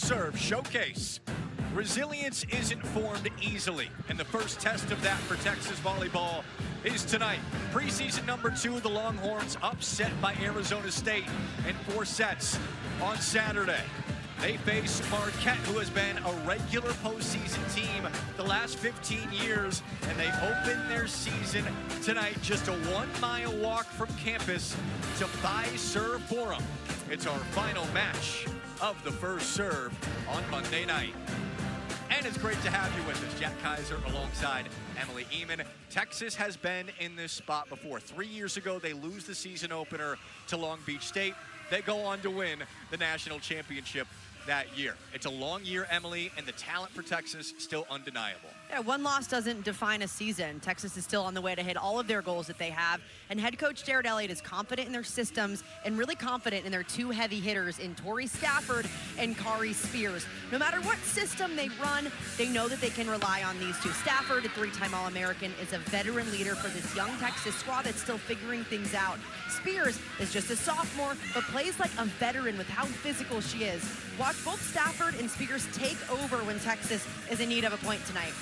serve showcase. Resilience isn't formed easily, and the first test of that for Texas volleyball is tonight. Preseason number 2, the Longhorns upset by Arizona State in 4 sets on Saturday. They face Marquette, who has been a regular postseason team the last 15 years, and they open their season tonight just a 1-mile walk from campus to Fiserv Forum. It's our final match of the first serve on Monday night. And it's great to have you with us. Jack Kaiser alongside Emily Eamon. Texas has been in this spot before. 3 years ago, they lose the season opener to Long Beach State. They go on to win the national championship that year. It's a long year, Emily, and the talent for Texas still undeniable. Yeah, one loss doesn't define a season. Texas is still on the way to hit all of their goals that they have, and head coach Jared Elliott is confident in their systems and really confident in their 2 heavy hitters in Tori Stafford and Kari Spears. No matter what system they run, they know that they can rely on these 2. Stafford, a 3-time All-American, is a veteran leader for this young Texas squad that's still figuring things out. Spears is just a sophomore, but plays like a veteran with how physical she is. Watch both Stafford and Spears take over when Texas is in need of a point tonight.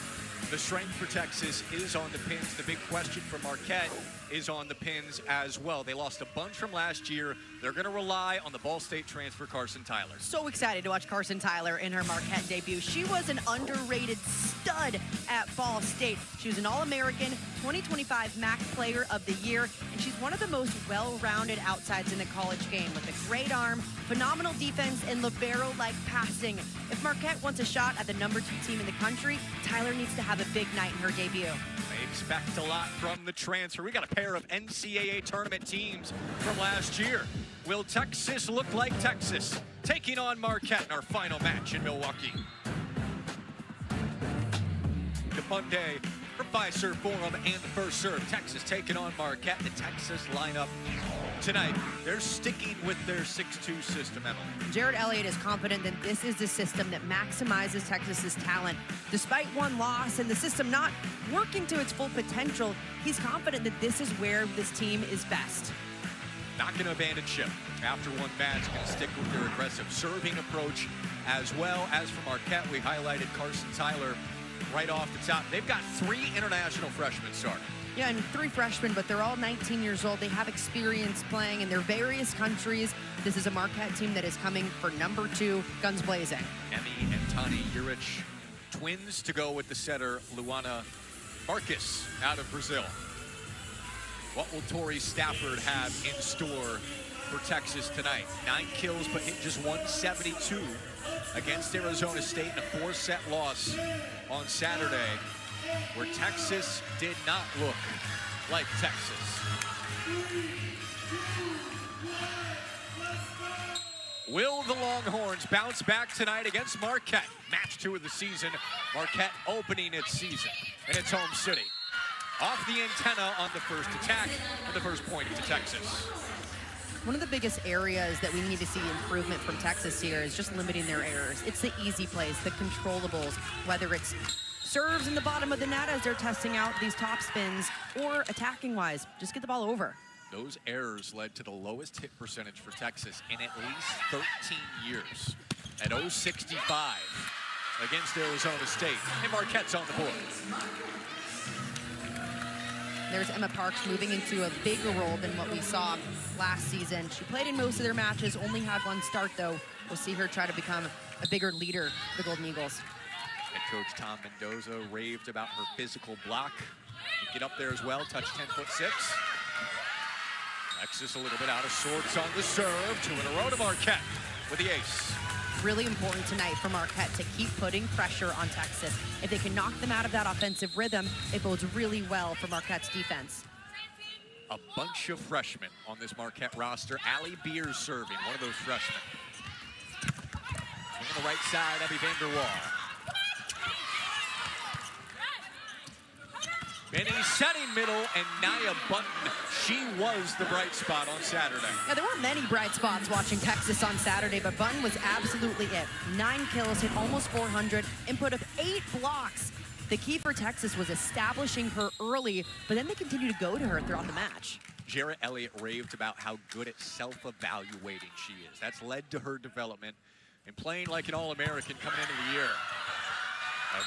The strength for Texas is on the pins. The big question for Marquette is on the pins as well. They lost a bunch from last year. They're going to rely on the Ball State transfer, Carson Tyler. So excited to watch Carson Tyler in her Marquette debut. She was an underrated stud at Ball State. She was an All-American, 2025 MAC Player of the Year, and she's one of the most well-rounded outsides in the college game with a great arm, phenomenal defense, and libero-like passing. If Marquette wants a shot at the number 2 team in the country, Tyler needs to have a big night in her debut. They expect a lot from the transfer. We got a pair of NCAA tournament teams from last year. Will Texas look like Texas, taking on Marquette in our final match in Milwaukee? The fun day for Fiserv Forum and the first serve. Texas taking on Marquette. The Texas lineup tonight, they're sticking with their 6-2 system, Emily. Jared Elliott is confident that this is the system that maximizes Texas's talent. Despite one loss and the system not working to its full potential, he's confident that this is where this team is best. Not going to abandon ship after one match. Going to stick with their aggressive serving approach as well. As for Marquette, we highlighted Carson Tyler right off the top. They've got 3 international freshmen starting. Yeah, and 3 freshmen, but they're all 19 years old. They have experience playing in their various countries. This is a Marquette team that is coming for number 2, guns blazing. Emmy and Tani Juric, twins to go with the setter, Luana Marcus out of Brazil. What will Tori Stafford have in store for Texas tonight? 9 kills, but hit just 172 against Arizona State in a 4-set loss on Saturday, where Texas did not look like Texas. Will the Longhorns bounce back tonight against Marquette? Match 2 of the season. Marquette opening its season in its home city. Off the antenna on the first attack and the first point to Texas. One of the biggest areas that we need to see improvement from Texas here is just limiting their errors. It's the easy plays, the controllables, whether it's serves in the bottom of the net as they're testing out these top spins, or attacking-wise, just get the ball over. Those errors led to the lowest hit percentage for Texas in at least 13 years at 0.65 against Arizona State. And Marquette's on the board. There's Emma Parks moving into a bigger role than what we saw last season. She played in most of their matches, only had 1 start though. We'll see her try to become a bigger leader for the Golden Eagles. Head coach Tom Mendoza raved about her physical block. Get up there as well, touch 10'6". Texas a little bit out of sorts on the serve. 2 in a row to Marquette with the ace. Really important tonight for Marquette to keep putting pressure on Texas. If they can knock them out of that offensive rhythm, it bodes really well for Marquette's defense. A bunch of freshmen on this Marquette roster. Allie Beers serving, one of those freshmen. On the right side, Abby Vanderwall. Benny setting middle, and Nia Button, she was the bright spot on Saturday. Yeah, there weren't many bright spots watching Texas on Saturday, but Button was absolutely it. 9 kills, hit almost 400, input of 8 blocks. The key for Texas was establishing her early, but then they continued to go to her throughout the match. Jarrett Elliott raved about how good at self-evaluating she is. That's led to her development and playing like an All-American coming into the year.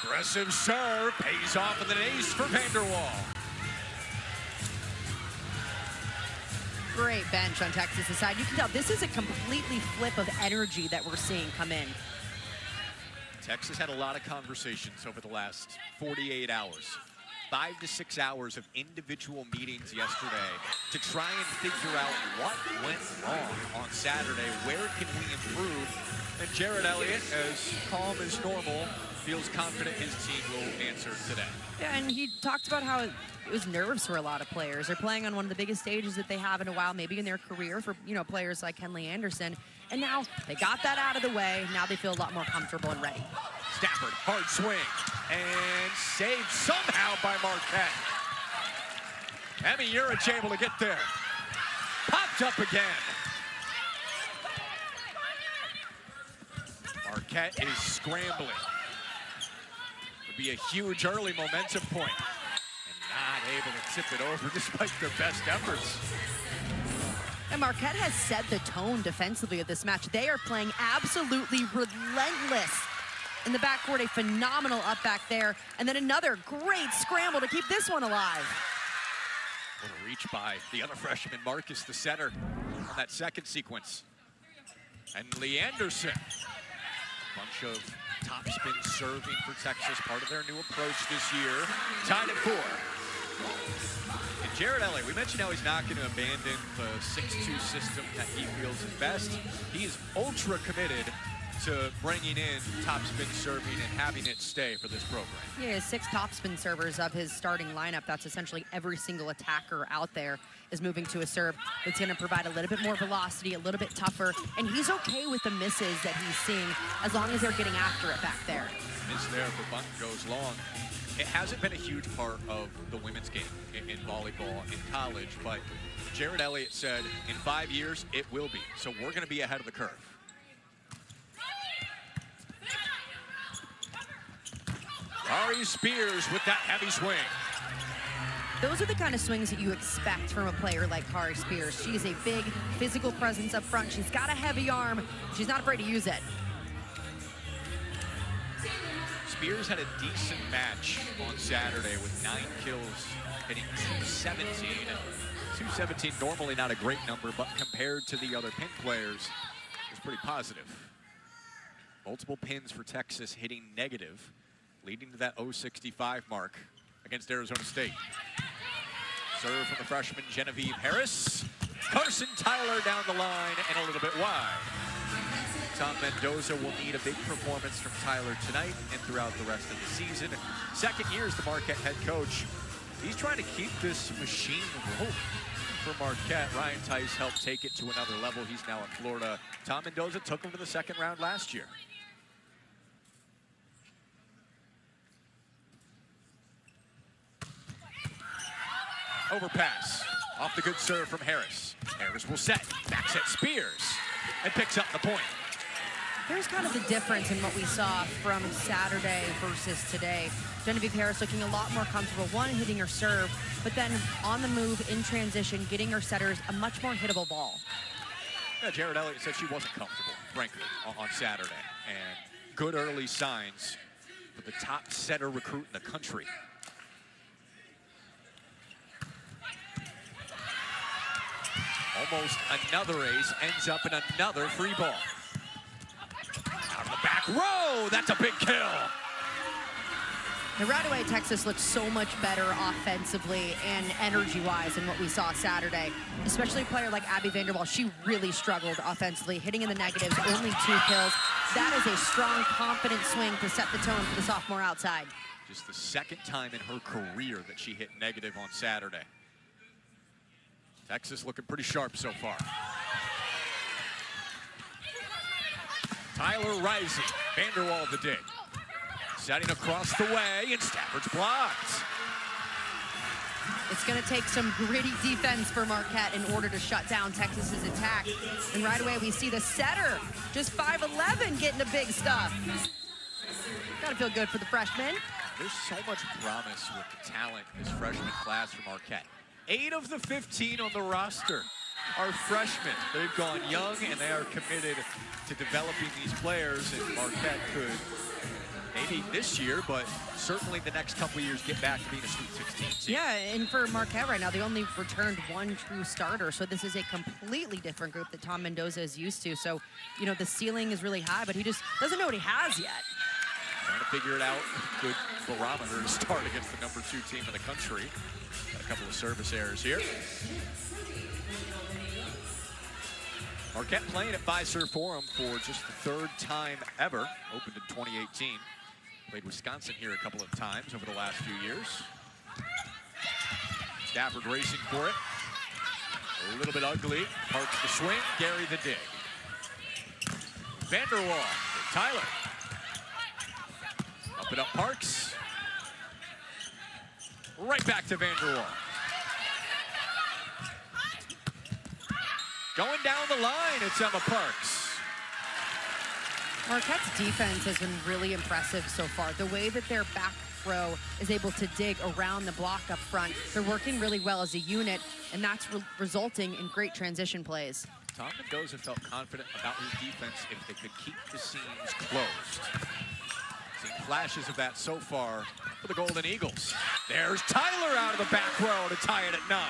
Aggressive serve pays off with an ace for Vanderwall. Great bench on Texas' side. You can tell this is a completely flip of energy that we're seeing come in. Texas had a lot of conversations over the last 48 hours. 5 to 6 hours of individual meetings yesterday to try and figure out what went wrong on Saturday. Where can we improve? And Jared Elliott, as calm as normal, feels confident his team will answer today. Yeah, and he talked about how it was nerves for a lot of players. They're playing on one of the biggest stages that they have in a while, maybe in their career, for players like Henley Anderson. And now they got that out of the way. Now they feel a lot more comfortable and ready. Stafford, hard swing, and saved somehow by Marquette. Emmy Urich able to get there. Popped up again. Marquette is scrambling. Would be a huge early momentum point. And not able to tip it over despite their best efforts. And Marquette has set the tone defensively of this match. They are playing absolutely relentless in the backcourt. A phenomenal up back there. And then another great scramble to keep this one alive. What a reach by the other freshman, Marcus, the center, on that second sequence. And Lee Anderson. Bunch of topspin serving for Texas, part of their new approach this year. Tied at 4. And Jared Elliott, we mentioned how he's not going to abandon the 6-2 system that he feels is best. He is ultra committed to bringing in topspin serving and having it stay for this program. Yeah, he has 6 topspin servers of his starting lineup. That's essentially every single attacker out there is moving to a serve that's going to provide a little bit more velocity, a little bit tougher, and he's okay with the misses that he's seeing as long as they're getting after it back there. Miss there for bunt goes long. It hasn't been a huge part of the women's game in volleyball in college, but Jared Elliott said in 5 years it will be. So we're going to be ahead of the curve. Ari Spears with that heavy swing. Those are the kind of swings that you expect from a player like Kari Spears. She is a big physical presence up front. She's got a heavy arm. She's not afraid to use it. Spears had a decent match on Saturday with 9 kills, hitting 217. 217, normally not a great number, but compared to the other pin players, it's pretty positive. Multiple pins for Texas hitting negative, leading to that 065 mark against Arizona State. Serve from the freshman Genevieve Harris. Carson Tyler down the line and a little bit wide. Tom Mendoza will need a big performance from Tyler tonight and throughout the rest of the season. Second year as the Marquette head coach. He's trying to keep this machine rolling for Marquette. Ryan Tice helped take it to another level. He's now at Florida. Tom Mendoza took him to the second round last year. Overpass. Off the good serve from Harris. Harris will set. Back set Spears. And picks up the point. Here's kind of the difference in what we saw from Saturday versus today. Genevieve Harris looking a lot more comfortable, one, hitting her serve, but then on the move, in transition, getting her setters a much more hittable ball. Yeah, Jared Elliott said she wasn't comfortable, frankly, on Saturday. And good early signs for the top setter recruit in the country. Almost another ace, ends up in another free ball. Out of the back row, that's a big kill. And right away, Texas looked so much better offensively and energy-wise than what we saw Saturday. Especially a player like Abby Vanderwall, she really struggled offensively, hitting in the negatives, only 2 kills. That is a strong, confident swing to set the tone for the sophomore outside. Just the second time in her career that she hit negative on Saturday. Texas looking pretty sharp so far. Tyler Rising, Vanderwall the dig. Setting across the way, and Stafford's blocked. It's going to take some gritty defense for Marquette in order to shut down Texas's attack. And right away, we see the setter, just 5'11", getting the big stuff. Got to feel good for the freshman. There's so much promise with the talent in this freshman class from Marquette. 8 of the 15 on the roster are freshmen. They've gone young, and they are committed to developing these players, and Marquette could, maybe this year, but certainly the next couple of years, get back to being a Sweet 16 team. Yeah, and for Marquette right now, they only returned one true starter, so this is a completely different group that Tom Mendoza is used to. So, you know, the ceiling is really high, but he just doesn't know what he has yet. Trying to figure it out. Good barometer to start against the #2 team in the country. Got a couple of service errors here. Marquette playing at Fiserv Forum for just the 3rd time ever. Opened in 2018. Played Wisconsin here a couple of times over the last few years. Stafford racing for it. A little bit ugly. Parks the swing. Gary the dig. Vanderwall. Tyler. Up and up Parks. Right back to Vanderwall. Going down the line, it's Emma Parks. Marquette's defense has been really impressive so far. The way that their back row is able to dig around the block up front, they're working really well as a unit, and that's resulting in great transition plays. Tom Mendoza felt confident about his defense if they could keep the seams closed. Seen flashes of that so far for the Golden Eagles. There's Tyler out of the back row to tie it at 9.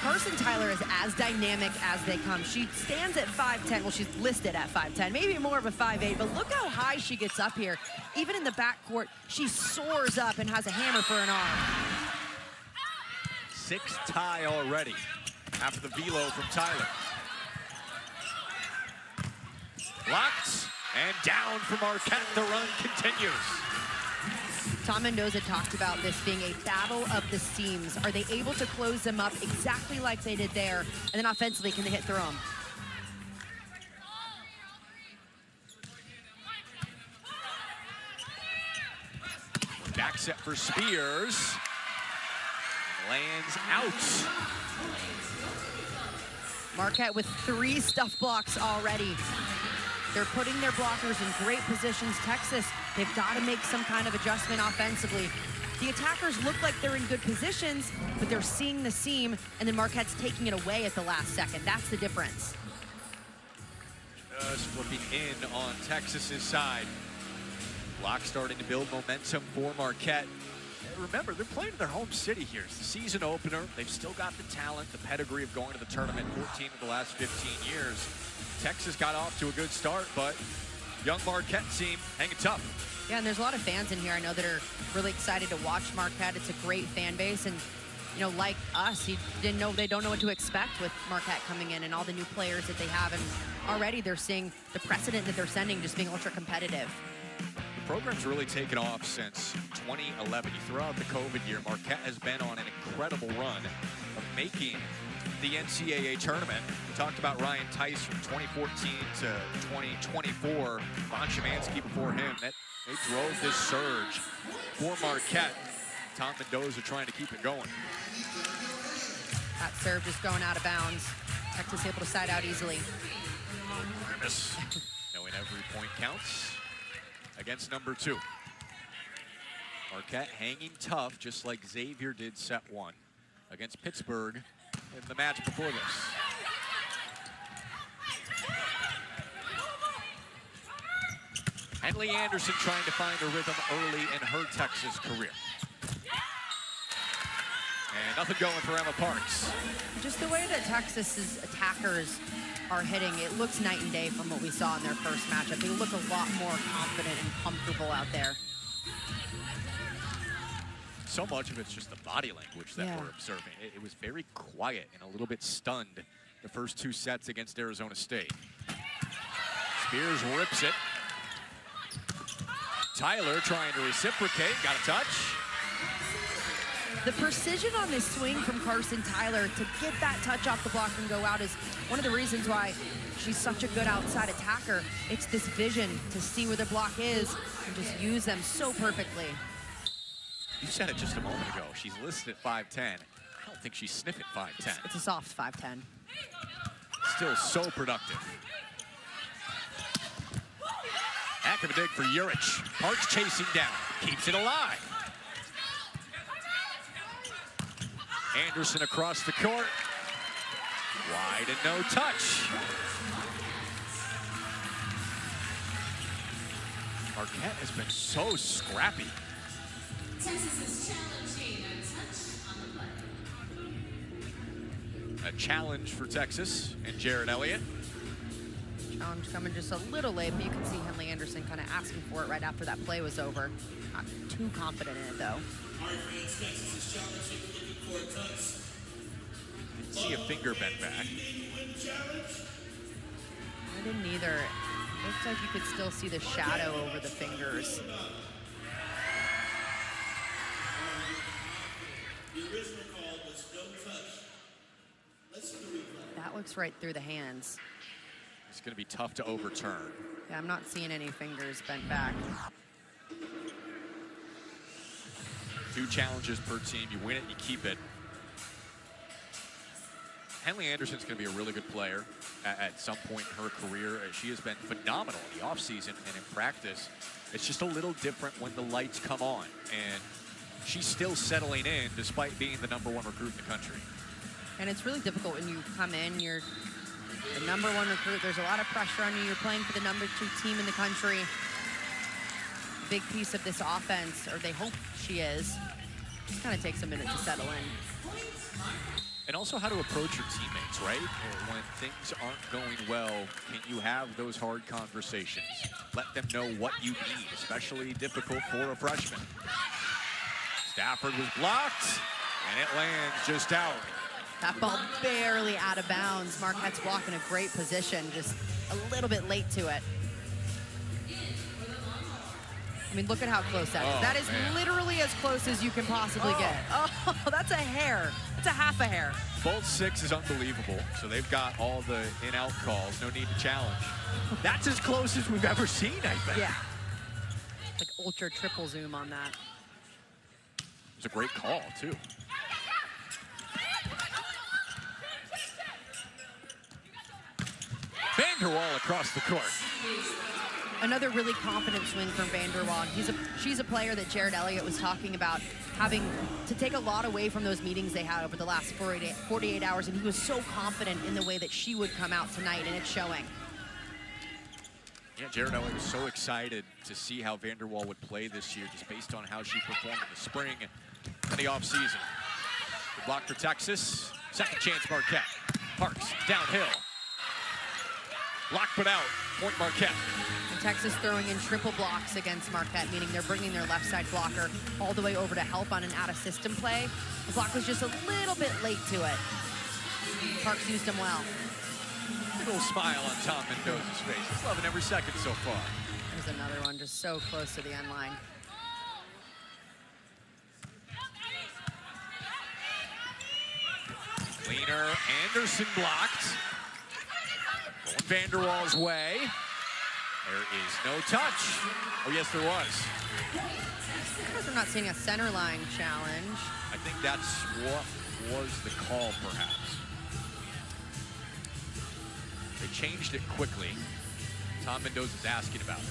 Carson Tyler is as dynamic as they come. She stands at 5'10". Well, she's listed at 5'10", maybe more of a 5'8", but look how high she gets up here. Even in the backcourt, she soars up and has a hammer for an arm. 6 tie already after the velo from Tyler. Blocked and down for Marquette. The run continues. Tom Mendoza talked about this being a battle of the seams. Are they able to close them up exactly like they did there? And then offensively, can they hit through them? Back set for Spears. Lands out. Marquette with 3 stuff blocks already. They're putting their blockers in great positions. Texas, they've got to make some kind of adjustment offensively. The attackers look like they're in good positions, but they're seeing the seam, and then Marquette's taking it away at the last second. That's the difference. Just flipping in on Texas's side. Block starting to build momentum for Marquette. And remember, they're playing in their home city here. It's the season opener. They've still got the talent, the pedigree of going to the tournament 14 of the last 15 years. Texas got off to a good start, but young Marquette team hanging tough. Yeah, and there's a lot of fans in here I know that are really excited to watch Marquette. It's a great fan base, and you know, like us, they don't know what to expect with Marquette coming in and all the new players that they have, and already they're seeing the precedent that they're sending just being ultra competitive. The program's really taken off since 2011. You throw out the COVID year, Marquette has been on an incredible run of making the NCAA tournament. We talked about Ryan Tice from 2014 to 2024. Von Szymanski before him. They drove this surge for Marquette. Tom Mendoza trying to keep it going. That serve just going out of bounds. Texas able to side out easily. Grimace, knowing every point counts against #2. Marquette hanging tough, just like Xavier did set 1 against Pittsburgh in the match before this. Henley Anderson trying to find a rhythm early in her Texas career. And nothing going for Emma Parks. Just the way that Texas's attackers are hitting, it looks night and day from what we saw in their first matchup. They look a lot more confident and comfortable out there. So much of it's just the body language that we're observing. It was very quiet and a little bit stunned the first 2 sets against Arizona State. Spears rips it. Tyler trying to reciprocate, got a touch. The precision on this swing from Carson Tyler to get that touch off the block and go out is one of the reasons why she's such a good outside attacker. It's this vision to see where the block is and just use them so perfectly. You said it just a moment ago. She's listed at 5'10". I don't think she's sniffing 5'10". It's a soft 5'10". Still so productive. Heck of a dig for Juric. Parks chasing down. Keeps it alive. Anderson across the court. Wide and no touch. Marquette has been so scrappy. Texas is challenging a touch on the play. A challenge for Texas and Jared Elliott. Challenge coming just a little late, but you can see Henley Anderson kind of asking for it right after that play was over. Not too confident in it, though. Didn't see a finger bent back. I didn't either. Looks like you could still see the shadow over the fingers. That looks right through the hands. It's going to be tough to overturn. Yeah, I'm not seeing any fingers bent back. 2 challenges per team. You win it, you keep it. Henley Anderson's going to be a really good player at some point in her career. She has been phenomenal in the offseason and in practice. It's just a little different when the lights come on. And she's still settling in despite being the #1 recruit in the country. And it's really difficult when you come in, you're the #1 recruit. There's a lot of pressure on you. You're playing for the #2 team in the country. Big piece of this offense, or they hope she is. Just kind of takes a minute to settle in. And also how to approach your teammates, right? When things aren't going well, can you have those hard conversations? Let them know what you need, especially difficult for a freshman. Stafford was blocked, and it lands just out. That ball barely out of bounds. Marquette's blocking a great position, just a little bit late to it. I mean, look at how close that is. That is literally as close as you can possibly get. Oh, that's a hair. That's a half a hair. Bolt 6 is unbelievable, so they've got all the in-out calls. No need to challenge. That's as close as we've ever seen, I think. Yeah. Like ultra triple zoom on that. It was a great call, too. Vanderwall across the court. Another really confident swing from Vanderwall. She's a player that Jared Elliott was talking about having to take a lot away from those meetings they had over the last 48 hours, and he was so confident in the way that she would come out tonight, and it's showing. Yeah, Jared Elliott was so excited to see how Vanderwall would play this year, just based on how she performed in the spring and the offseason. Good block for Texas. Second chance, Marquette. Parks downhill. Block put out. Point Marquette. And Texas throwing in triple blocks against Marquette, meaning they're bringing their left side blocker all the way over to help on an out-of-system play. The block was just a little bit late to it. Parks used him well. Little smile on Tom Mendoza's face. He's loving every second so far. There's another one just so close to the end line. Leaner, Anderson blocked. Going Vanderwall's way. There is no touch. Oh, yes, there was. Because we're not seeing a center line challenge. I think that's what was the call, perhaps. They changed it quickly. Tom Mendoza's asking about it.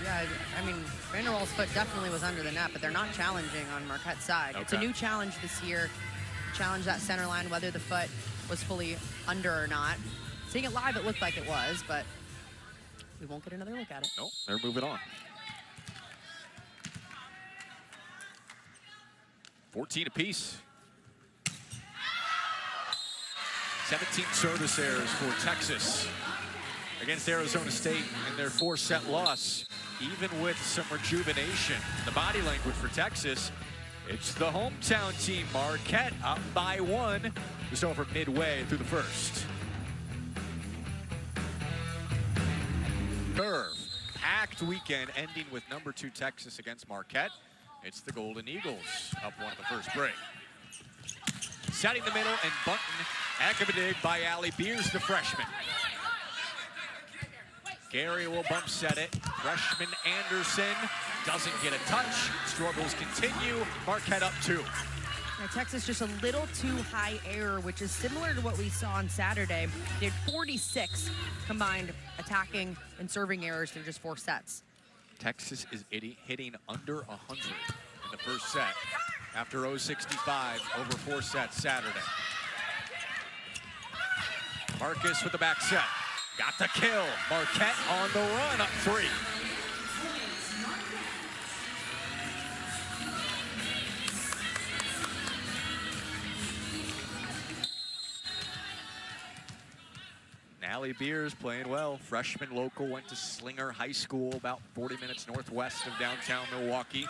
Yeah, I mean, Vanderwall's foot definitely was under the net, but they're not challenging on Marquette's side. Okay. It's a new challenge this year. Challenge that center line, whether the foot was fully under or not. Seeing it live, it looked like it was, but we won't get another look at it. Nope, they're moving on. 14 apiece. 17 service errors for Texas against Arizona State in their 4-set loss. Even with some rejuvenation, the body language for Texas, it's the hometown team, Marquette, up by 1, just over midway through the first. Curve, packed weekend ending with #2 Texas against Marquette. It's the Golden Eagles up 1 at the first break. Setting the middle and bunting, heck of a dig by Allie Beers, the freshman. Gary will bump set it. Freshman Anderson doesn't get a touch. Struggles continue. Marquette up 2. Now, Texas just a little too high error, which is similar to what we saw on Saturday. They had 46 combined attacking and serving errors through just 4 sets. Texas is hitting under 100 in the first set after 0-65 over 4 sets Saturday. Marcus with the back set. Got the kill. Marquette on the run, up 3. Allie Beers playing well. Freshman local, went to Slinger High School, about 40 minutes northwest of downtown Milwaukee.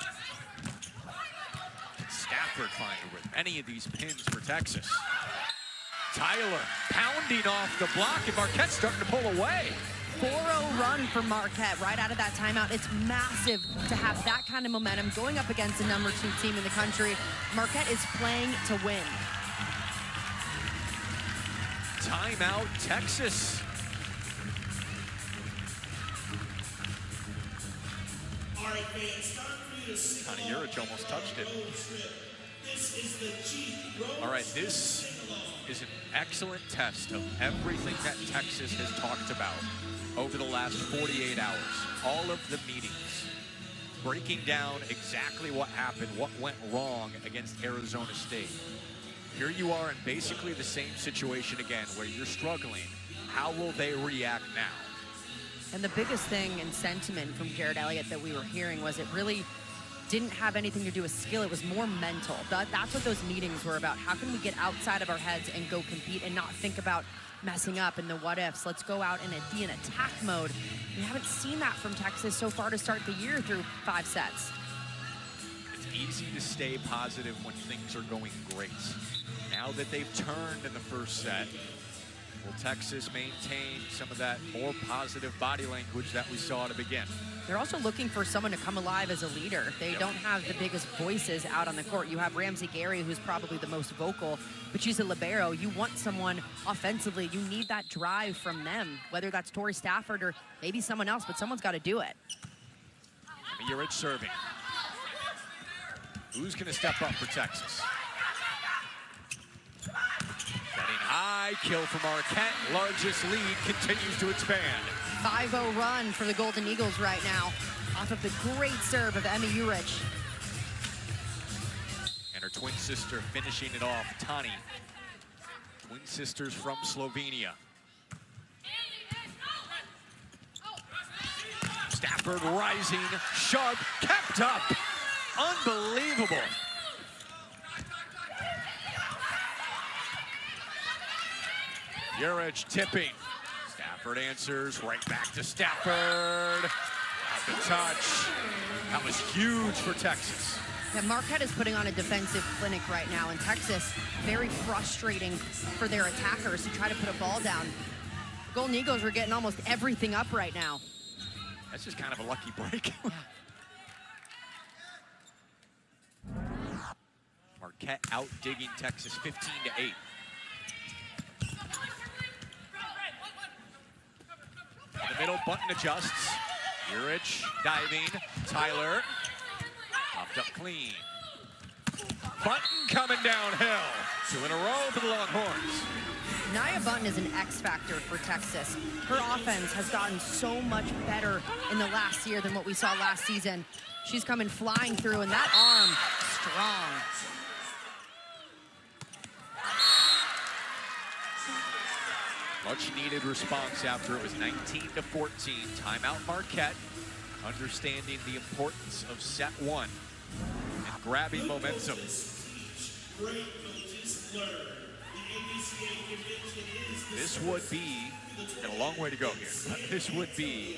Stafford finally with many of these pins for Texas. Tyler pounding off the block, and Marquette's starting to pull away. 4-0 run for Marquette right out of that timeout. It's massive to have that kind of momentum going up against the #2 team in the country. Marquette is playing to win. Timeout, Texas. Connie Urich almost touched it. All right, this is an excellent test of everything that Texas has talked about over the last 48 hours. All of the meetings, breaking down exactly what happened, what went wrong against Arizona State. Here you are in basically the same situation again, where you're struggling. How will they react now? And the biggest thing and sentiment from Jared Elliott that we were hearing was it really didn't have anything to do with skill. It was more mental. That's what those meetings were about. How can we get outside of our heads and go compete and not think about messing up and the what ifs? Let's go out and be in attack mode. We haven't seen that from Texas so far to start the year through 5 sets. It's easy to stay positive when things are going great. Now that they've turned in the first set, will Texas maintain some of that more positive body language that we saw to begin? They're also looking for someone to come alive as a leader. They don't have the biggest voices out on the court. You have Ramsey Gary, who's probably the most vocal, but she's a libero. You want someone offensively. You need that drive from them, whether that's Tori Stafford or maybe someone else, but someone's got to do it. Urich serving. Who's going to step up for Texas? Setting high, kill for Marquette. Largest lead continues to expand. 5-0 run for the Golden Eagles right now, off of the great serve of Emmy Urich. And her twin sister finishing it off, Tani. Twin sisters from Slovenia. Stafford rising, sharp, kept up. Unbelievable. Urich tipping. Stafford answers, right back to Stafford. At the touch. That was huge for Texas. Yeah, Marquette is putting on a defensive clinic right now, and Texas, very frustrating for their attackers to try to put a ball down. The Golden Eagles are getting almost everything up right now. That's just kind of a lucky break. Marquette out-digging Texas 15-8. In the middle, Button adjusts. Urich diving. Tyler. Popped up clean. Button coming downhill. 2 in a row for the Longhorns. Nia Button is an X factor for Texas. Her offense has gotten so much better in the last year than what we saw last season. She's coming flying through, and that arm, strong. Much needed response after it was 19-14. Timeout Marquette, understanding the importance of set 1 and grabbing momentum. This would be, got a long way to go here, but this would be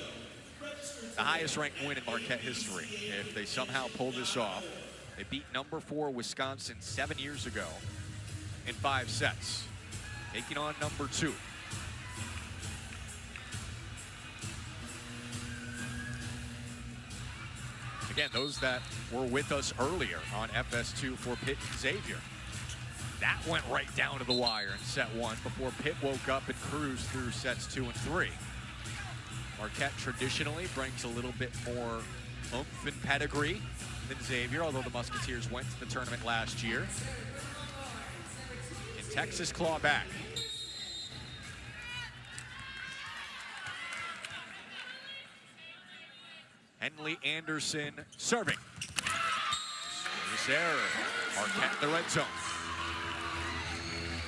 the highest ranked win in Marquette history if they somehow pull this off. They beat #4 Wisconsin 7 years ago in 5 sets, taking on #2. Again, those that were with us earlier on FS2 for Pitt and Xavier. That went right down to the wire in set 1 before Pitt woke up and cruised through sets 2 and 3. Marquette traditionally brings a little bit more oomph and pedigree than Xavier, although the Musketeers went to the tournament last year. And Texas claw back. Henley Anderson serving. is there. Marquette in the red zone.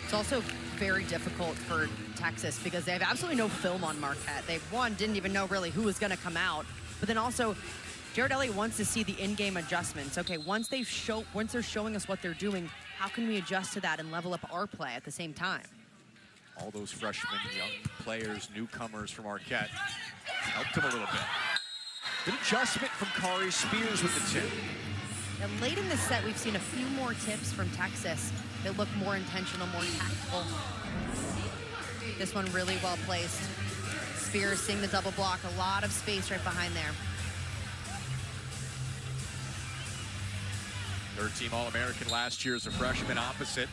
It's also very difficult for Texas because they have absolutely no film on Marquette. They, one, didn't even know really who was going to come out. But then also, Jared Elliott wants to see the in-game adjustments. Okay, once they're showing us what they're doing, how can we adjust to that and level up our play at the same time? All those freshmen, young players, newcomers from Marquette helped him a little bit. Good adjustment from Kari Spears with the tip. And late in the set, we've seen a few more tips from Texas that look more intentional, more tactful. This one really well placed. Spears seeing the double block, a lot of space right behind there. Third-team All-American last year as a freshman opposite.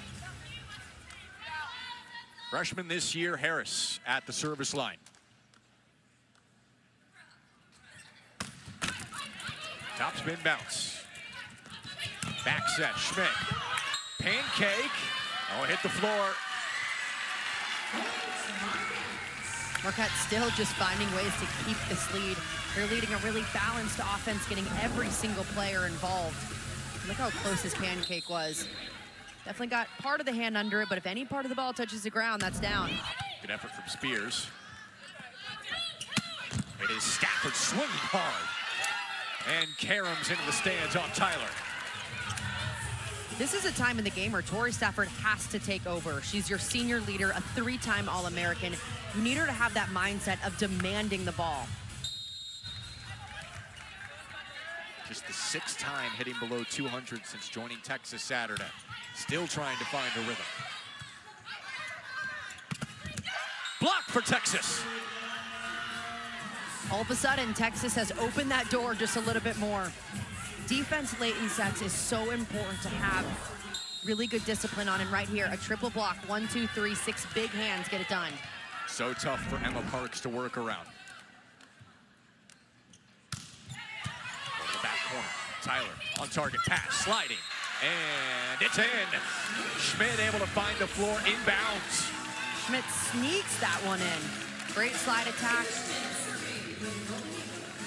Freshman this year, Harris at the service line. Top spin bounce. Back set, Schmidt. Pancake. Oh, hit the floor. Marquette still just finding ways to keep this lead. They're leading a really balanced offense, getting every single player involved. Look how close his pancake was. Definitely got part of the hand under it, but if any part of the ball touches the ground, that's down. Good effort from Spears. It is Stafford swinging hard. And Karams into the stands on Tyler. This is a time in the game where Tori Stafford has to take over. She's your senior leader, a three-time All-American. You need her to have that mindset of demanding the ball. Just the sixth time hitting below 200 since joining Texas Saturday. Still trying to find a rhythm. Block for Texas. All of a sudden, Texas has opened that door just a little bit more. Defense late in sets is so important to have really good discipline on. And right here, a triple block, 1, 2, 3, 6 big hands get it done. So tough for Emma Parks to work around. Go to the back corner. Tyler on target pass, sliding. And it's in. Schmidt able to find the floor inbounds. Schmidt sneaks that one in. Great slide attack.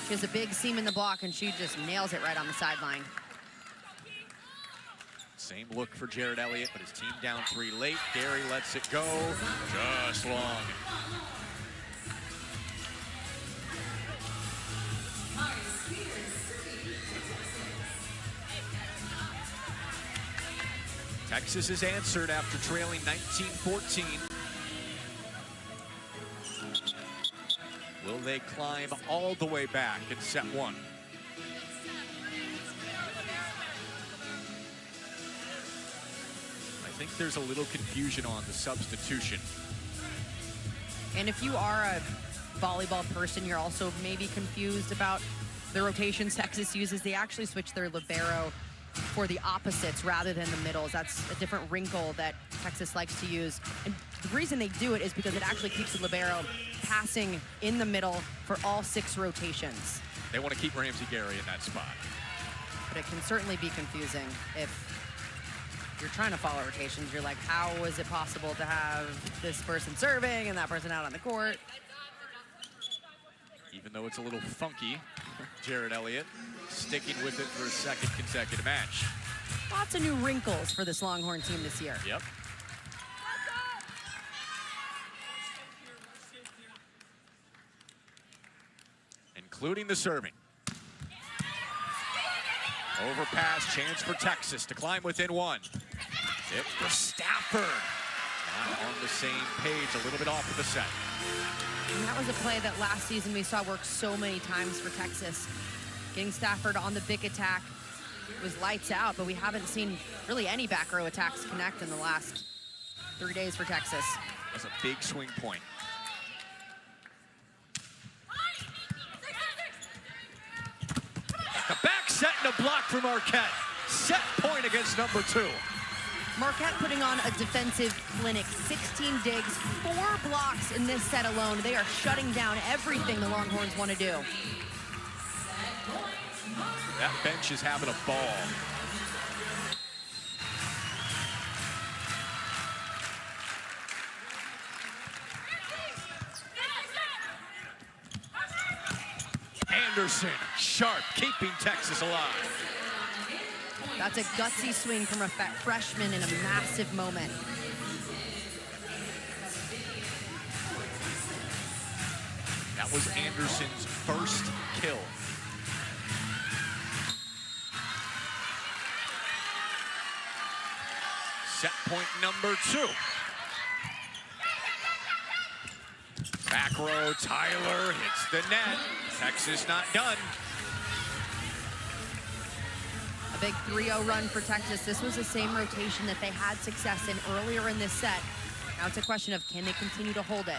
She has a big seam in the block, and she just nails it right on the sideline. Same look for Jared Elliott, but his team down 3 late. Gary lets it go. Just long. Texas is answered after trailing 19-14. Will they climb all the way back in set 1? I think there's a little confusion on the substitution. And if you are a volleyball person, you're also maybe confused about the rotations Texas uses. They actually switch their libero for the opposites rather than the middles. That's a different wrinkle that Texas likes to use. And the reason they do it is because it actually keeps the libero passing in the middle for all 6 rotations. They want to keep Ramsey Gary in that spot. But it can certainly be confusing if you're trying to follow rotations. You're like, how is it possible to have this person serving and that person out on the court? Even though it's a little funky, Jared Elliott sticking with it for a second consecutive match. Lots of new wrinkles for this Longhorn team this year. Yep. Including the serving. Overpass, chance for Texas to climb within 1. Tip for Stafford. Not on the same page, a little bit off of the set. And that was a play that last season we saw work so many times for Texas. Getting Stafford on the big attack was lights out, but we haven't seen really any back row attacks connect in the last 3 days for Texas. That's a big swing point. The back set and a block for Marquette. Set point against number 2. Marquette putting on a defensive clinic. 16 digs, 4 blocks in this set alone. They are shutting down everything the Longhorns want to do. That bench is having a ball. Anderson, sharp, keeping Texas alive. That's a gutsy swing from a freshman in a massive moment. That was Anderson's first kill. Set point number 2. Back row, Tyler hits the net. Texas not done. A big 3-0 run for Texas. This was the same rotation that they had success in earlier in this set. Now it's a question of, can they continue to hold it?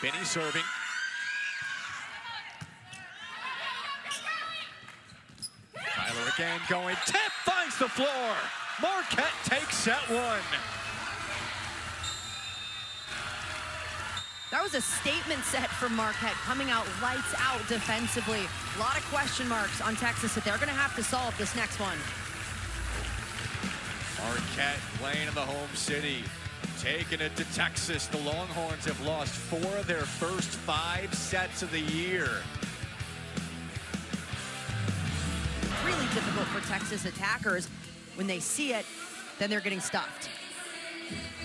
Benny serving. Tyler again going, tip finds the floor. Marquette takes set 1. That was a statement set from Marquette, coming out lights out defensively. A lot of question marks on Texas that they're gonna have to solve this next one. Marquette playing in the home city, taking it to Texas. The Longhorns have lost 4 of their first 5 sets of the year. Really difficult for Texas attackers. When they see it, then they're getting stuffed.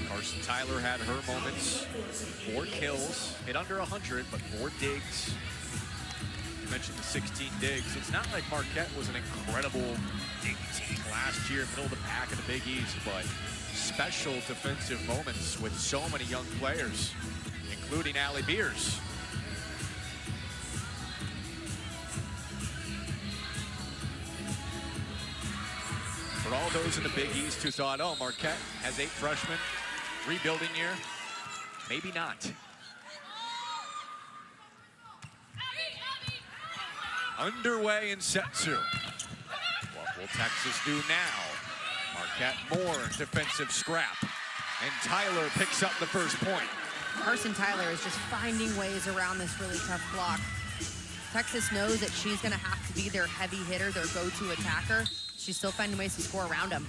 Carson Tyler had her moments. 4 kills, hit under 100, but 4 digs. You mentioned the 16 digs. It's not like Marquette was an incredible dig team last year, middle of the pack in the Big East, but special defensive moments with so many young players, including Allie Beers. For all those in the Big East who thought, oh, Marquette has 8 freshmen, rebuilding year, maybe not. Underway in set 2. What will Texas do now? Marquette more defensive scrap. And Tyler picks up the first point. Carson Tyler is just finding ways around this really tough block. Texas knows that she's gonna have to be their heavy hitter, their go-to attacker. She's still finding ways to score around him.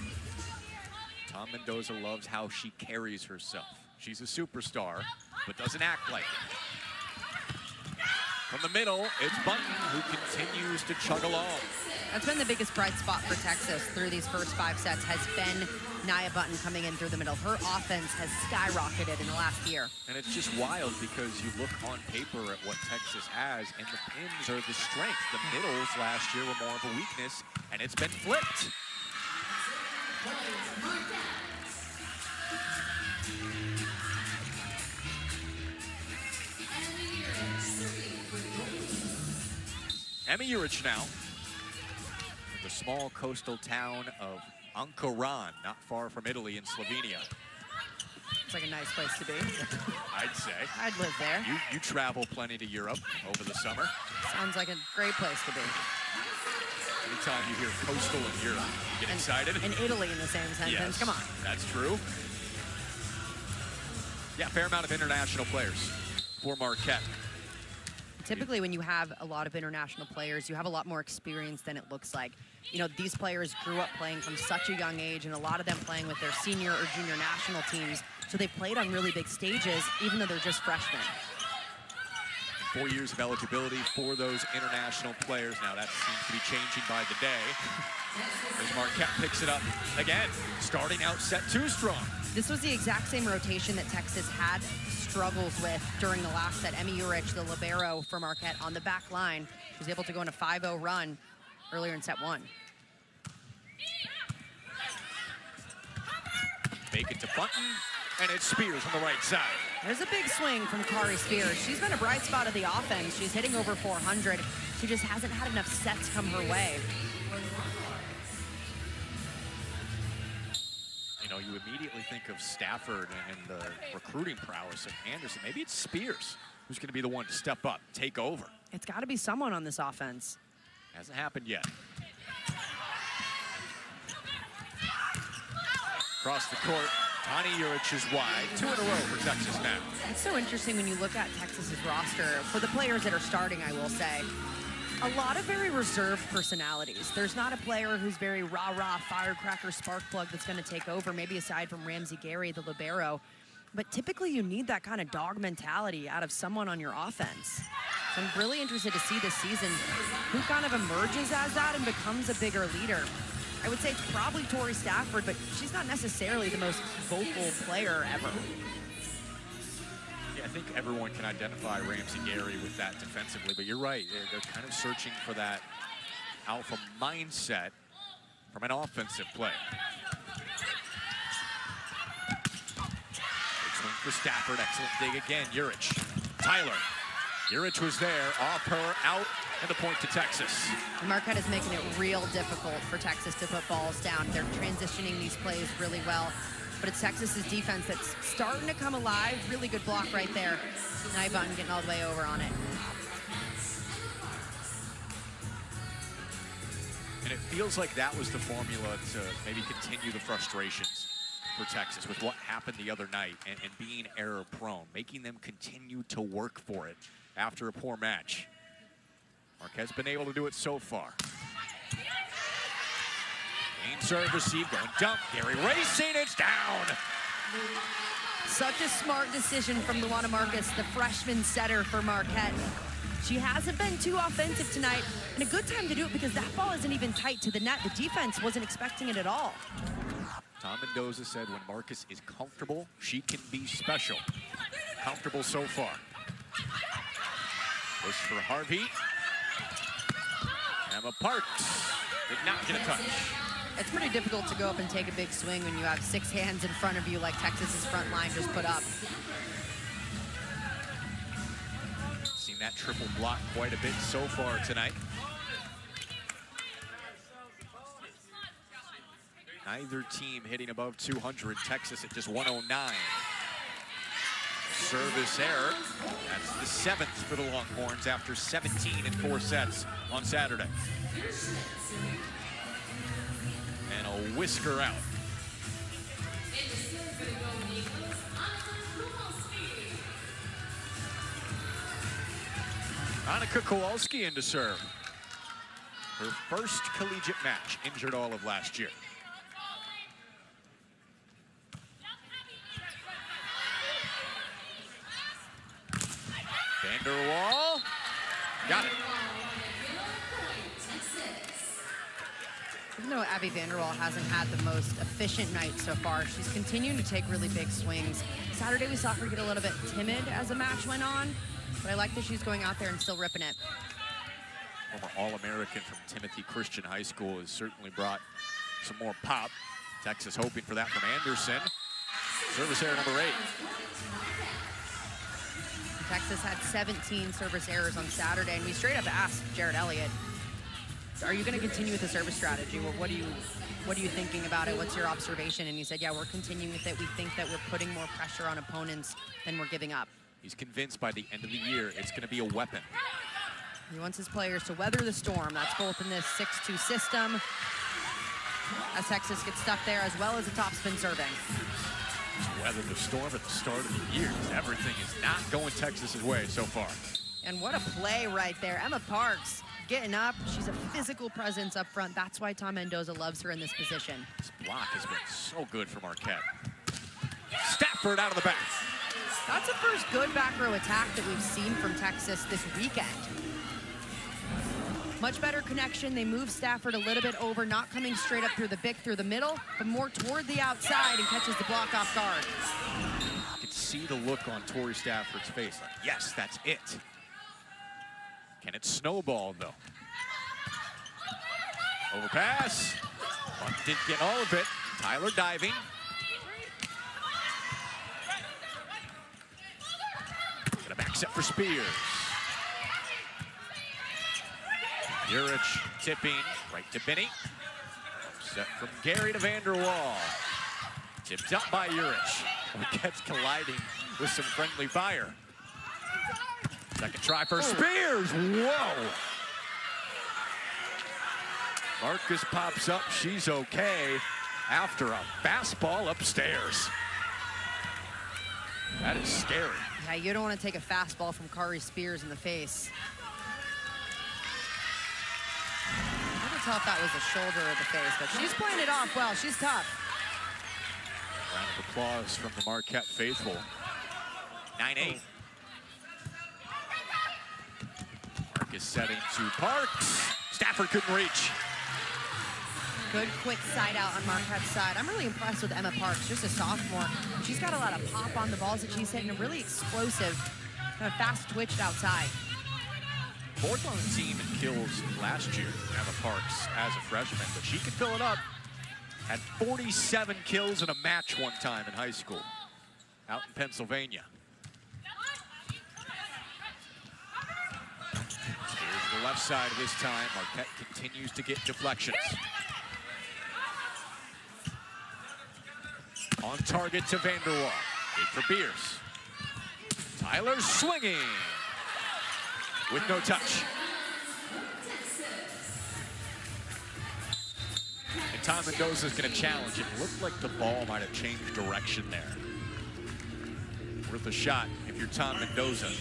Tom Mendoza loves how she carries herself. She's a superstar, but doesn't act like it. From the middle, it's Button who continues to chug along. That's been the biggest bright spot for Texas through these first 5 sets, has been Nia Button coming in through the middle. Her offense has skyrocketed in the last year. And it's just wild because you look on paper at what Texas has, and the pins are the strength. The middles last year were more of a weakness, and it's been flipped. Emmy Urich now. The small coastal town of Ankaran, not far from Italy in Slovenia. It's like a nice place to be. I'd say. I'd live there. You travel plenty to Europe over the summer. Sounds like a great place to be. Anytime you hear coastal in Europe, you get excited. And Italy in the same sentence, Yes, come on. That's true. Yeah, fair amount of international players for Marquette. Typically when you have a lot of international players, you have a lot more experience than it looks like. You know, these players grew up playing from such a young age, and a lot of them playing with their senior or junior national teams. So they've played on really big stages, even though they're just freshmen. 4 years of eligibility for those international players. Now that seems to be changing by the day. As Marquette picks it up again, starting out set 2 strong. This was the exact same rotation that Texas had struggles with during the last set. Emmy Urich, the libero for Marquette, on the back line. She was able to go on a 5-0 run earlier in set 1. Make it to Button, and it's Spears on the right side. There's a big swing from Kari Spears. She's been a bright spot of the offense. She's hitting over 400. She just hasn't had enough sets come her way. You know, you immediately think of Stafford and the recruiting prowess of Anderson. Maybe it's Spears who's going to be the one to step up, take over. It's got to be someone on this offense. Hasn't happened yet. Across the court, Tani Urich is wide. 2 in a row for Texas now. It's so interesting when you look at Texas's roster. For the players that are starting, I will say, a lot of very reserved personalities. There's not a player who's very rah-rah, firecracker, spark plug that's going to take over, maybe aside from Ramsey Gary, the libero. But typically you need that kind of dog mentality out of someone on your offense. I'm really interested to see this season who kind of emerges as that and becomes a bigger leader. I would say it's probably Tori Stafford, but she's not necessarily the most vocal player ever. Yeah, I think everyone can identify Ramsey Gary with that defensively, but you're right. They're kind of searching for that alpha mindset from an offensive player. Big swing for Stafford. Excellent dig again. Urich. Tyler. Urich was there. Off her, out, and the point to Texas. Marquette is making it real difficult for Texas to put balls down. They're transitioning these plays really well. But it's Texas's defense that's starting to come alive. Really good block right there. Nybutton getting all the way over on it. And it feels like that was the formula to maybe continue the frustrations for Texas with what happened the other night and being error prone, making them continue to work for it after a poor match. Marquette's been able to do it so far. Main serve receive, going dump. Gary racing, it's down. Such a smart decision from Luana Marcus, the freshman setter for Marquette. She hasn't been too offensive tonight, and a good time to do it because that ball isn't even tight to the net. The defense wasn't expecting it at all. Tom Mendoza said when Marcus is comfortable, she can be special. Comfortable so far. Push for Harvey. Emma Parks did not get a touch. It's pretty difficult to go up and take a big swing when you have 6 hands in front of you like Texas's front line just put up. Seen that triple block quite a bit so far tonight. Neither team hitting above 200. Texas at just 109. Service error. That's the 7th for the Longhorns after 17 in 4 sets on Saturday. And a whisker out. Annika Kowalski in to serve. Her first collegiate match, injured all of last year. Vanderwall. Got it. Even though Abby Vanderwall hasn't had the most efficient night so far, she's continuing to take really big swings. Saturday we saw her get a little bit timid as the match went on, but I like that she's going out there and still ripping it. Former All-American from Timothy Christian High School has certainly brought some more pop. Texas hoping for that from Anderson. Service error number 8. Texas had 17 service errors on Saturday, and we straight up asked Jared Elliott, are you going to continue with the service strategy? Well, what are you thinking about it? What's your observation? And he said, yeah, we're continuing with it. We think that we're putting more pressure on opponents than we're giving up. He's convinced by the end of the year it's going to be a weapon. He wants his players to weather the storm. That's both in this 6-2 system, as Texas gets stuck there, as well as the topspin serving. Weather the storm at the start of the year. Everything is not going Texas's way so far. And what a play right there. Emma Parks getting up. She's a physical presence up front. That's why Tom Mendoza loves her in this position. This block has been so good for Marquette. Stafford out of the back. That's the first good back row attack that we've seen from Texas this weekend. Much better connection. They move Stafford a little bit over, not coming straight up through the Bic through the middle, but more toward the outside and catches the block off guard. You can see the look on Tori Stafford's face. Like, yes, that's it. Can it snowball, though? Overpass. Buck didn't get all of it. Tyler diving. Got a back set for Spears. Urich tipping right to Benny. Set from Gary to Vanderwall. Tipped up by Urich. Marquette's colliding with some friendly fire. Second try for Spears. Whoa. Marcus pops up. She's okay after a fastball upstairs. That is scary. Yeah, you don't want to take a fastball from Kari Spears in the face. I can tell if that was the shoulder or the face, but she's playing it off well. She's tough. Round of applause from the Marquette faithful. 9-8. is setting to Parks. Stafford couldn't reach. Good quick side out on Marquette's side. I'm really impressed with Emma Parks, just a sophomore. She's got a lot of pop on the balls that she's hitting, really explosive, kind of fast twitched outside. Fourth on the team in kills last year, Emma Parks, as a freshman, but she could fill it up. Had 47 kills in a match one time in high school, out in Pennsylvania. Here's the left side this time. Marquette continues to get deflections. On target to Vanderwall. Big for Beers. Tyler swinging with no touch. And Tom Mendoza's going to challenge. It looked like the ball might have changed direction there. Worth a shot if you're Tom Mendoza. There's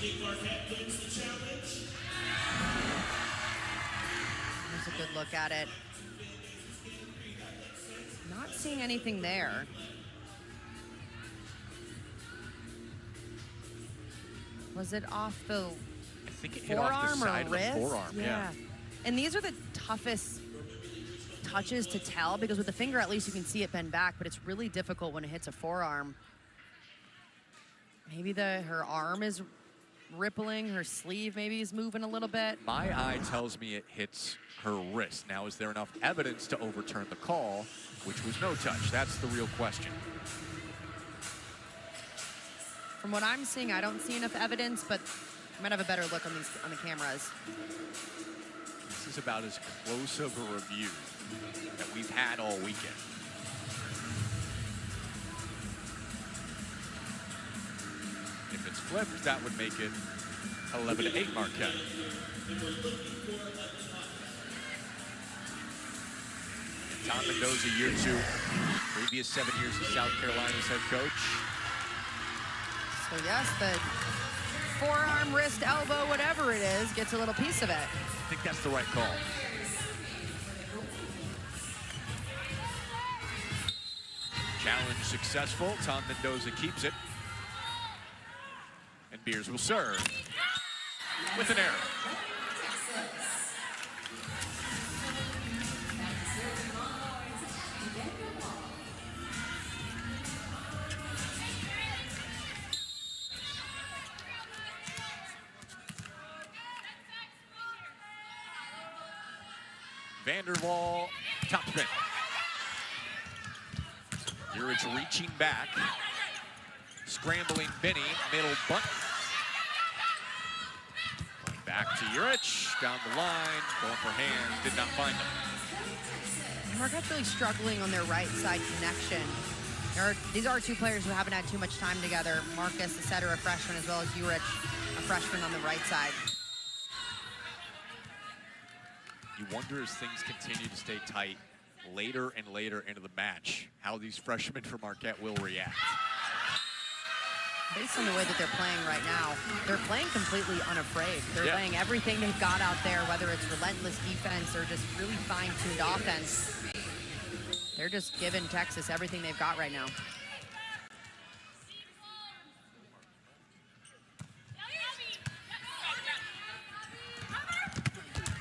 a good look at it. Not seeing anything there. Was it off the I think it hit off the side of the forearm. Yeah. And these are the toughest touches to tell, because with the finger at least you can see it bend back, but it's really difficult when it hits a forearm. Maybe her arm is rippling, her sleeve maybe is moving a little bit. My eye tells me it hits her wrist. Now, is there enough evidence to overturn the call, which was no touch? That's the real question. From what I'm seeing, I don't see enough evidence, but I might have a better look on the cameras. This is about as close of a review that we've had all weekend. If it's flipped, that would make it 11-8 Marquette. And Tom Mendoza, year 2, previous 7 years as South Carolina's head coach. So yes, the forearm, wrist, elbow, whatever it is, gets a little piece of it. I think that's the right call. Challenge successful. Tom Mendoza keeps it. And Beers will serve with an error. Vanderwall, top spin. Urich reaching back. Scrambling Benny, middle bunt. Going back to Urich, down the line, going for hands, did not find them. Marquette's really struggling on their right side connection. These are two players who haven't had too much time together. Marcus, a setter, a freshman, as well as Urich, a freshman on the right side. You wonder, as things continue to stay tight later and later into the match, how these freshmen from Marquette will react. Based on the way that they're playing right now, they're playing completely unafraid. They're playing everything they've got out there, whether it's relentless defense or just really fine-tuned offense. They're just giving Texas everything they've got right now.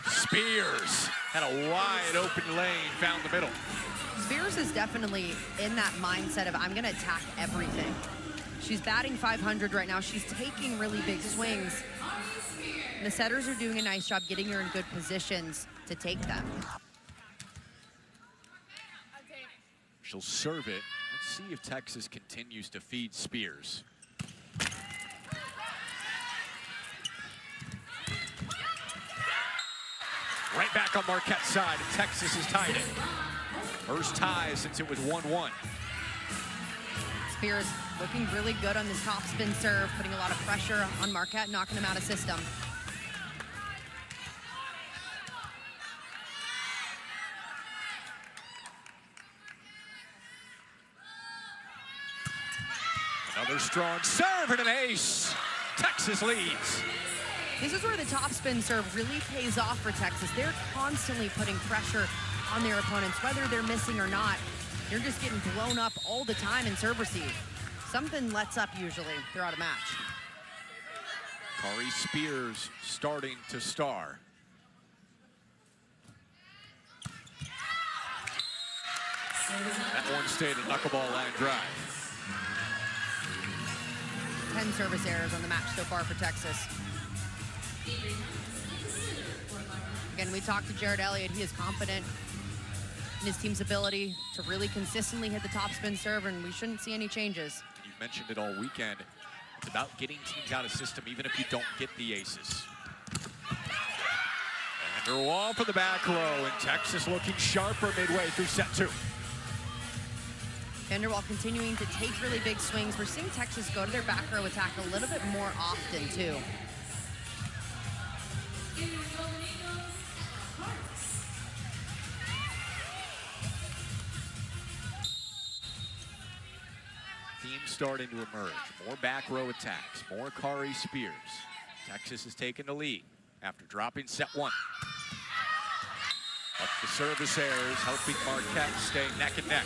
Spears had a wide open lane, found the middle. Spears is definitely in that mindset of, I'm going to attack everything. She's batting 500 right now. She's taking really big swings. And the setters are doing a nice job getting her in good positions to take them. She'll serve it. Let's see if Texas continues to feed Spears. Right back on Marquette's side, and Texas has tied it. First tie since it was 1-1. Spears looking really good on this top spin serve, putting a lot of pressure on Marquette, knocking them out of system. Another strong serve and an ace. Texas leads. This is where the top spin serve really pays off for Texas. They're constantly putting pressure on their opponents, whether they're missing or not. They're just getting blown up all the time in serve receive. Something lets up usually throughout a match. Kari Spears starting to star. That one stayed a knuckleball line drive. 10 service errors on the match so far for Texas. Again, we talked to Jared Elliott. He is confident in his team's ability to really consistently hit the top spin serve, and we shouldn't see any changes. You've mentioned it all weekend. It's about getting teams out of system, even if you don't get the aces. Vander Waal for the back row, and Texas looking sharper midway through set 2. Vander Waal continuing to take really big swings. We're seeing Texas go to their back row attack a little bit more often, too. Theme starting to emerge. More back row attacks, more Kari Spears. Texas has taken the lead after dropping set 1. But the service errors helping Marquette stay neck and neck.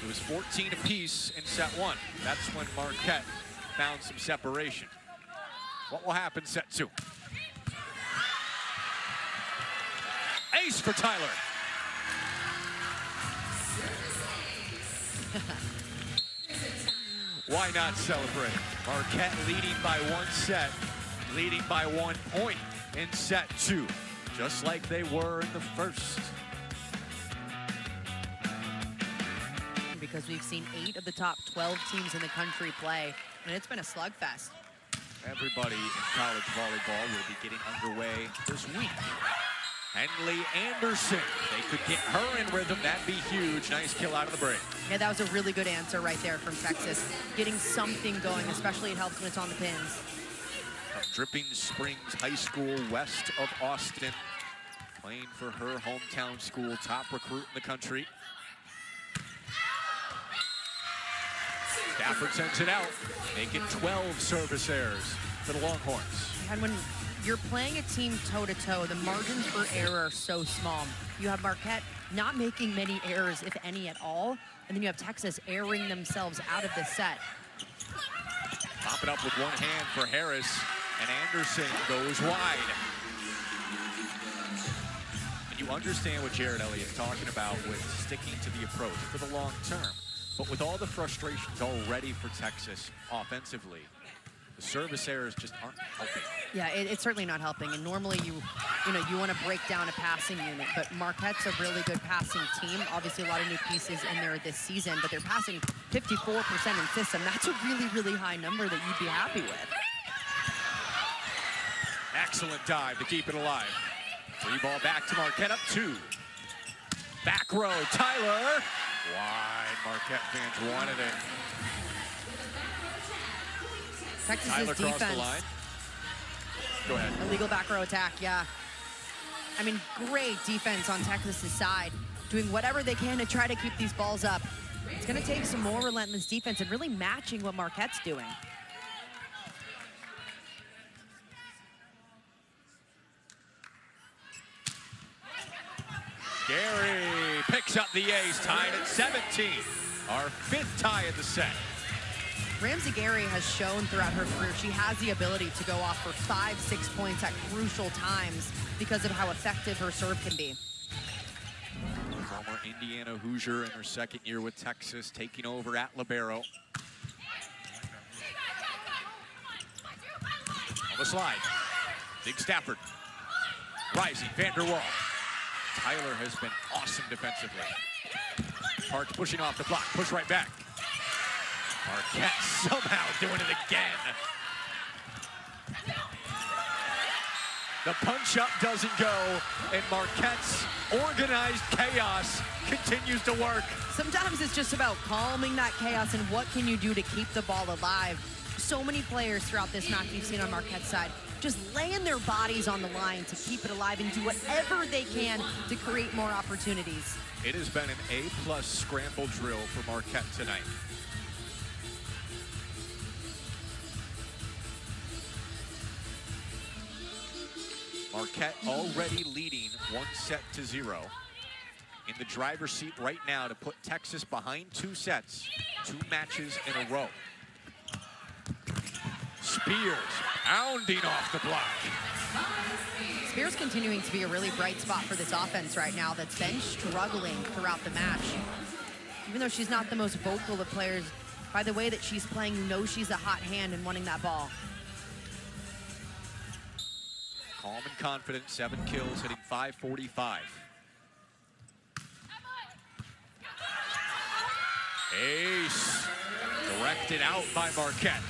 It was 14 apiece in set 1. That's when Marquette found some separation. What will happen set 2? Ace for Tyler. Why not celebrate? Marquette leading by 1 set, leading by 1 point in set 2, just like they were in the first. Because we've seen 8 of the top 12 teams in the country play, and it's been a slugfest. Everybody in college volleyball will be getting underway this week. Henley Anderson, they could get her in rhythm, that'd be huge. Nice kill out of the break. Yeah, that was a really good answer right there from Texas. Getting something going, especially it helps when it's on the pins. From Dripping Springs High School west of Austin, playing for her hometown school, top recruit in the country. Stafford sends it out, making 12 service errors for the Longhorns. And when you're playing a team toe-to-toe, the margins for error are so small. You have Marquette not making many errors, if any at all, and then you have Texas airing themselves out of the set. Pop it up with one hand for Harris, and Anderson goes wide. And you understand what Jared Elliott's talking about with sticking to the approach for the long term. But with all the frustrations already for Texas offensively, the service errors just aren't helping. Yeah, it's certainly not helping. And normally you want to break down a passing unit, but Marquette's a really good passing team. Obviously a lot of new pieces in there this season, but they're passing 54% in system. That's a really, really high number that you'd be happy with. Excellent dive to keep it alive. Free ball back to Marquette, up 2. Back row, Tyler. Wide, Marquette fans wanted it. Texas's Tyler defense. crossed the line. Go ahead. Illegal back row attack, yeah. I mean, great defense on Texas's side, doing whatever they can to try to keep these balls up. It's going to take some more relentless defense and really matching what Marquette's doing. Gary picks up the ace, tied at 17. Our 5th tie of the set. Ramsey Gary has shown throughout her career she has the ability to go off for 5-6 points at crucial times because of how effective her serve can be. Former Indiana Hoosier in her 2nd year with Texas, taking over at libero. On the slide, Big Stafford. Rising, Vander Waal. Tyler has been awesome defensively. Parks pushing off the block, push right back. Marquette somehow doing it again. The punch-up doesn't go, and Marquette's organized chaos continues to work. Sometimes it's just about calming that chaos and what can you do to keep the ball alive. So many players throughout this match you've seen on Marquette's side just laying their bodies on the line to keep it alive and do whatever they can to create more opportunities. It has been an A+ scramble drill for Marquette tonight. Marquette already leading 1-0 in the driver's seat right now to put Texas behind 2 sets, 2 matches in a row. Spears pounding off the block. Spears continuing to be a really bright spot for this offense right now that's been struggling throughout the match. Even though she's not the most vocal of players, by the way that she's playing, you know she's a hot hand and wanting that ball. Calm and confident, 7 kills, hitting .545. Ace, directed out by Marquette.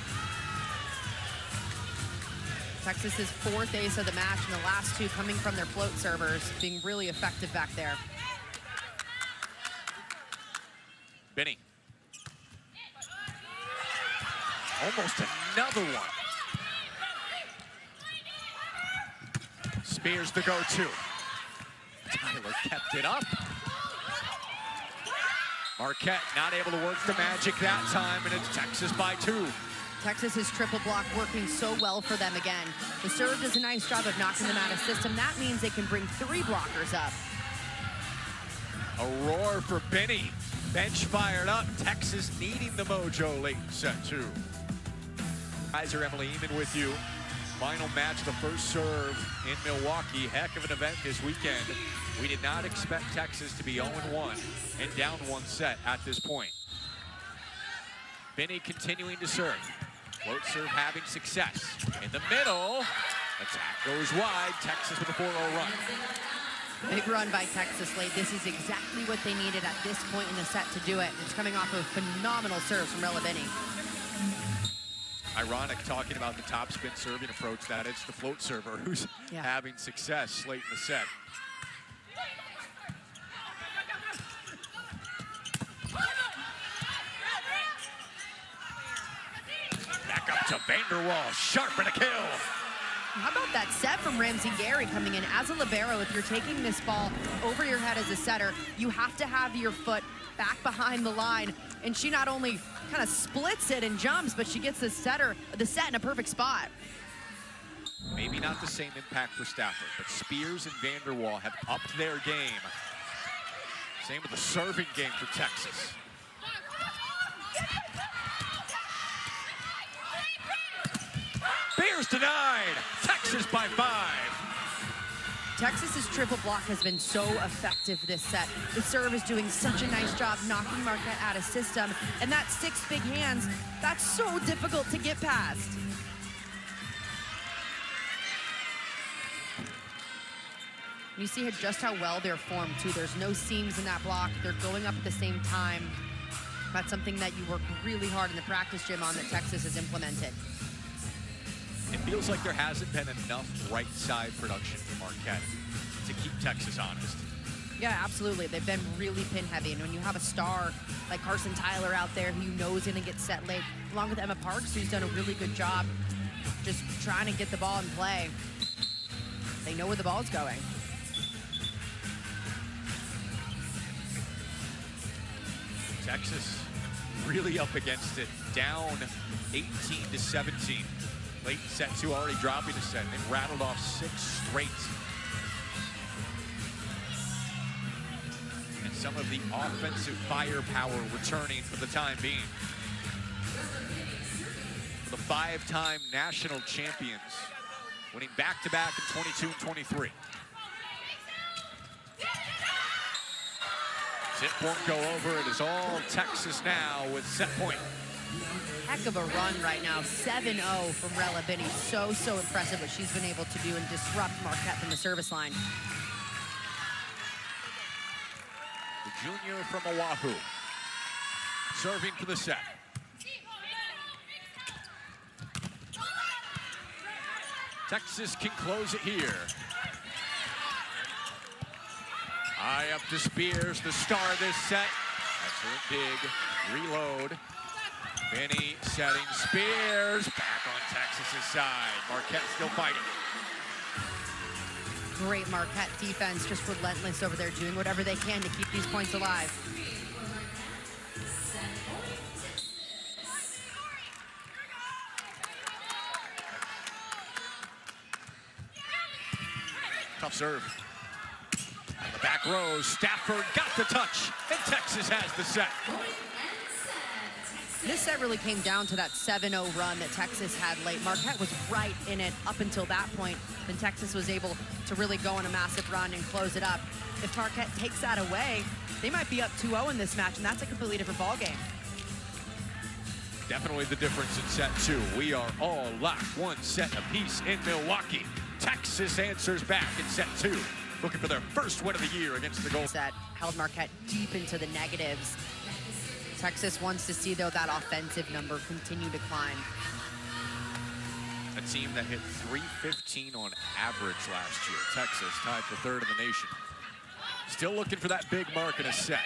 Texas's 4th ace of the match, and the last 2 coming from their float servers, being really effective back there. Benny. Almost another one. Spears the go-to. Tyler kept it up. Marquette not able to work the magic that time, and it's Texas by 2. Texas's triple block working so well for them again. The serve does a nice job of knocking them out of system. That means they can bring 3 blockers up. A roar for Benny. Bench fired up. Texas needing the mojo late in set 2. Kaiser, Emily Eamon with you. Final match, the first serve in Milwaukee. Heck of an event this weekend. We did not expect Texas to be 0-1 and down 1 set at this point. Benny continuing to serve. Float serve having success. In the middle, attack goes wide. Texas with a 4-0 run. Big run by Texas late. This is exactly what they needed at this point in the set to do it. It's coming off of phenomenal serves from Rella Benny. Ironic talking about the topspin serving approach, that it's the float server who's having success late in the set. Back up to Vanderwall, sharp and a kill. How about that set from Ramsey Gary coming in as a libero? If you're taking this ball over your head as a setter, you have to have your foot back behind the line. And she not only kind of splits it and jumps, but she gets the set in a perfect spot. Maybe not the same impact for Stafford, but Spears and Vanderwall have upped their game. Same with the serving game for Texas. Spears denied. Texas by 5. Texas's triple block has been so effective this set. The serve is doing such a nice job knocking Marquette out of system. And that 6 big hands, that's so difficult to get past. You see just how well they're formed too. There's no seams in that block. They're going up at the same time. That's something that you work really hard in the practice gym on that Texas has implemented. It feels like there hasn't been enough right side production for Marquette to keep Texas honest. Yeah, absolutely. They've been really pin heavy. And when you have a star like Carson Tyler out there who you know is going to get set late, along with Emma Parks, who's done a really good job just trying to get the ball in play, they know where the ball's going. Texas really up against it, down 18-17. Late in set 2, already dropping a set. They've rattled off 6 straight. And some of the offensive firepower returning for the time being. For the 5-time national champions, winning back-to-back in 22 and 23. Tip won't go over. It is all Texas now with set point. Heck of a run right now, 7-0 from Rella Benny. So impressive what she's been able to do and disrupt Marquette from the service line. The junior from Oahu, serving for the set. Texas can close it here. High up to Spears, the star of this set. Excellent big reload. Benny setting Spears. Back on Texas's side. Marquette still fighting. Great Marquette defense, just relentless over there, doing whatever they can to keep these points alive. Tough serve. On the back row, Stafford got the touch, and Texas has the set. This set really came down to that 7-0 run that Texas had late. Marquette was right in it up until that point. Then Texas was able to really go on a massive run and close it up. If Marquette takes that away, they might be up 2-0 in this match, and that's a completely different ballgame. Definitely the difference in set 2. We are all locked 1 set apiece in Milwaukee. Texas answers back in set 2, looking for their first win of the year against the Gold. Set held Marquette deep into the negatives. Texas wants to see, though, that offensive number continue to climb. A team that hit .315 on average last year. Texas tied for 3rd in the nation. Still looking for that big mark in a set.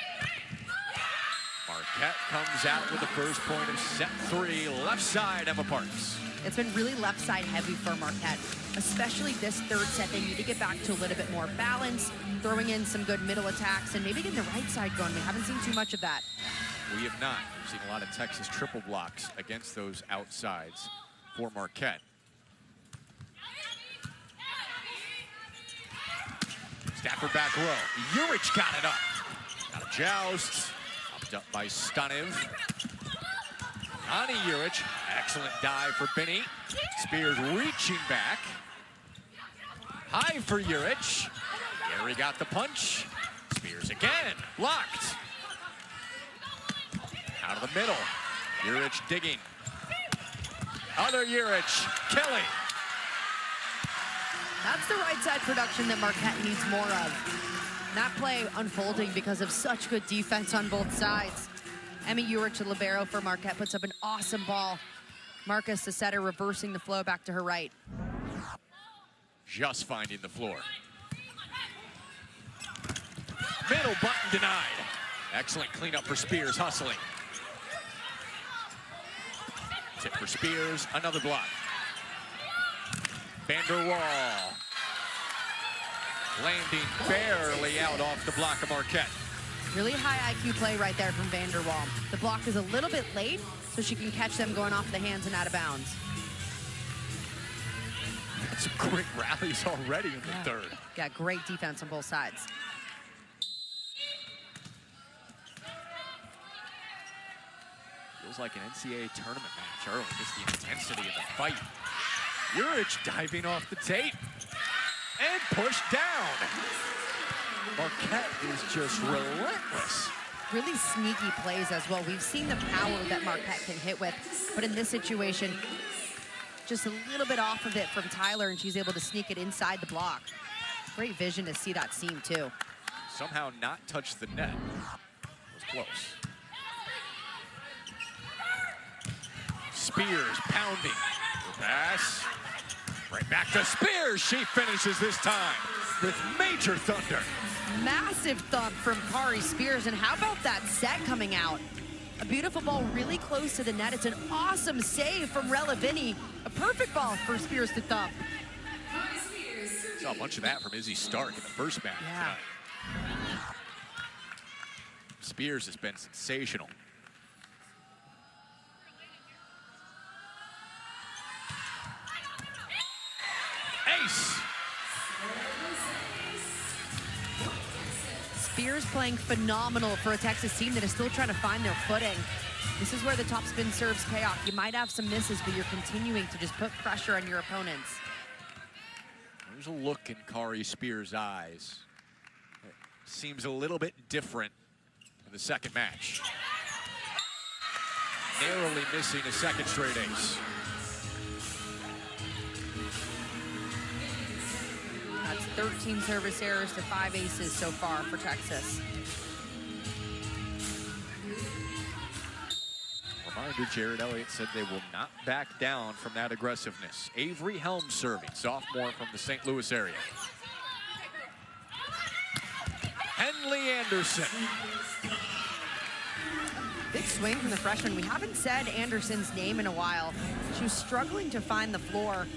Marquette comes out with the first point of set 3, left side, Emma Parks. It's been really left side heavy for Marquette, especially this 3rd set. They need to get back to a little bit more balance, throwing in some good middle attacks, and maybe getting the right side going. We haven't seen too much of that. We have not. We've seen a lot of Texas triple blocks against those outsides for Marquette. Stafford back row. Urich got it up. Got a joust. Popped up by Stanev. Ani Urich. Excellent dive for Binney. Spears reaching back. High for Urich. Gary got the punch. Spears again. Blocked. Out of the middle. Urich digging. Other Urich. Kelly. That's the right side production that Marquette needs more of. That play unfolding because of such good defense on both sides. Emmy Urich, the libero for Marquette, puts up an awesome ball. Marcus, the setter, reversing the flow back to her right. Just finding the floor. Middle button denied. Excellent cleanup for Spears, hustling. Tip for Spears, another block. Vanderwall. Landing barely out off the block of Marquette. Really high IQ play right there from Vanderwall. The block is a little bit late, so she can catch them going off the hands and out of bounds. Some great rallies already in the 3rd. Yeah, great defense on both sides. Feels like an NCAA tournament match early. Just the intensity of the fight. Urich diving off the tape and pushed down. Marquette is just relentless. Really sneaky plays as well. We've seen the power that Marquette can hit with, but in this situation, just a little bit off of it from Tyler, and she's able to sneak it inside the block. Great vision to see that seam, too. Somehow not touch the net. It was close. Spears pounding. Pass. Right back to Spears. She finishes this time with major thunder. Massive thump from Kari Spears, and how about that set coming out? A beautiful ball really close to the net. It's an awesome save from Rella Vinny. A perfect ball for Spears to thump. Saw a bunch of that from Izzy Stark in the first match tonight. Spears has been sensational. Ace! Spears playing phenomenal for a Texas team that is still trying to find their footing. This is where the top spin serves pay off. You might have some misses, but you're continuing to just put pressure on your opponents. There's a look in Kari Spears' eyes. It seems a little bit different in the second match. Narrowly missing a second straight ace. That's 13 service errors to 5 aces so far for Texas. Reminder, Jared Elliott said they will not back down from that aggressiveness. Avery Helms serving, sophomore from the St. Louis area. Henley Anderson. Big swing from the freshman. We haven't said Anderson's name in a while. She was struggling to find the floor.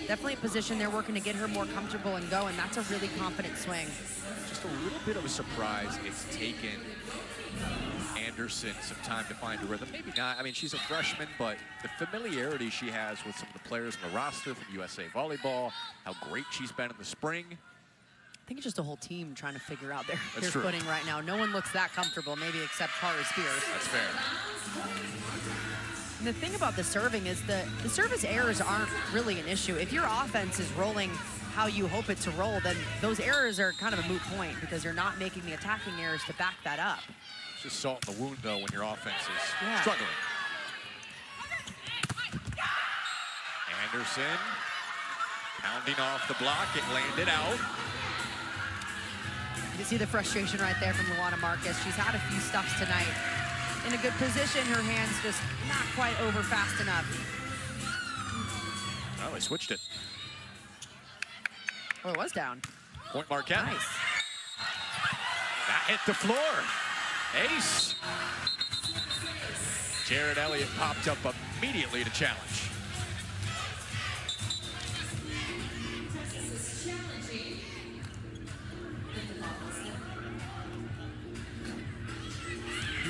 Definitely a position they're working to get her more comfortable and going. That's a really confident swing. Just a little bit of a surprise it's taken Anderson some time to find her rhythm. Maybe not. I mean, she's a freshman, but the familiarity she has with some of the players on the roster from USA Volleyball, how great she's been in the spring. think it's just a whole team trying to figure out their true. footing right now. No one looks that comfortable, maybe except Kara Spears. That's fair. And the thing about the serving is the service errors aren't really an issue. If your offense is rolling how you hope it to roll, then those errors are kind of a moot point because you're not making the attacking errors to back that up. It's just salt in the wound, though, when your offense is struggling. Anderson pounding off the block. It landed out. You can see the frustration right there from Luana Marcus. She's had a few stuffs tonight. In a good position, her hands just not quite over fast enough. Oh, they switched it. Oh, it was down. Point Marquette. Nice. That hit the floor. Ace. Jared Elliott popped up immediately to challenge.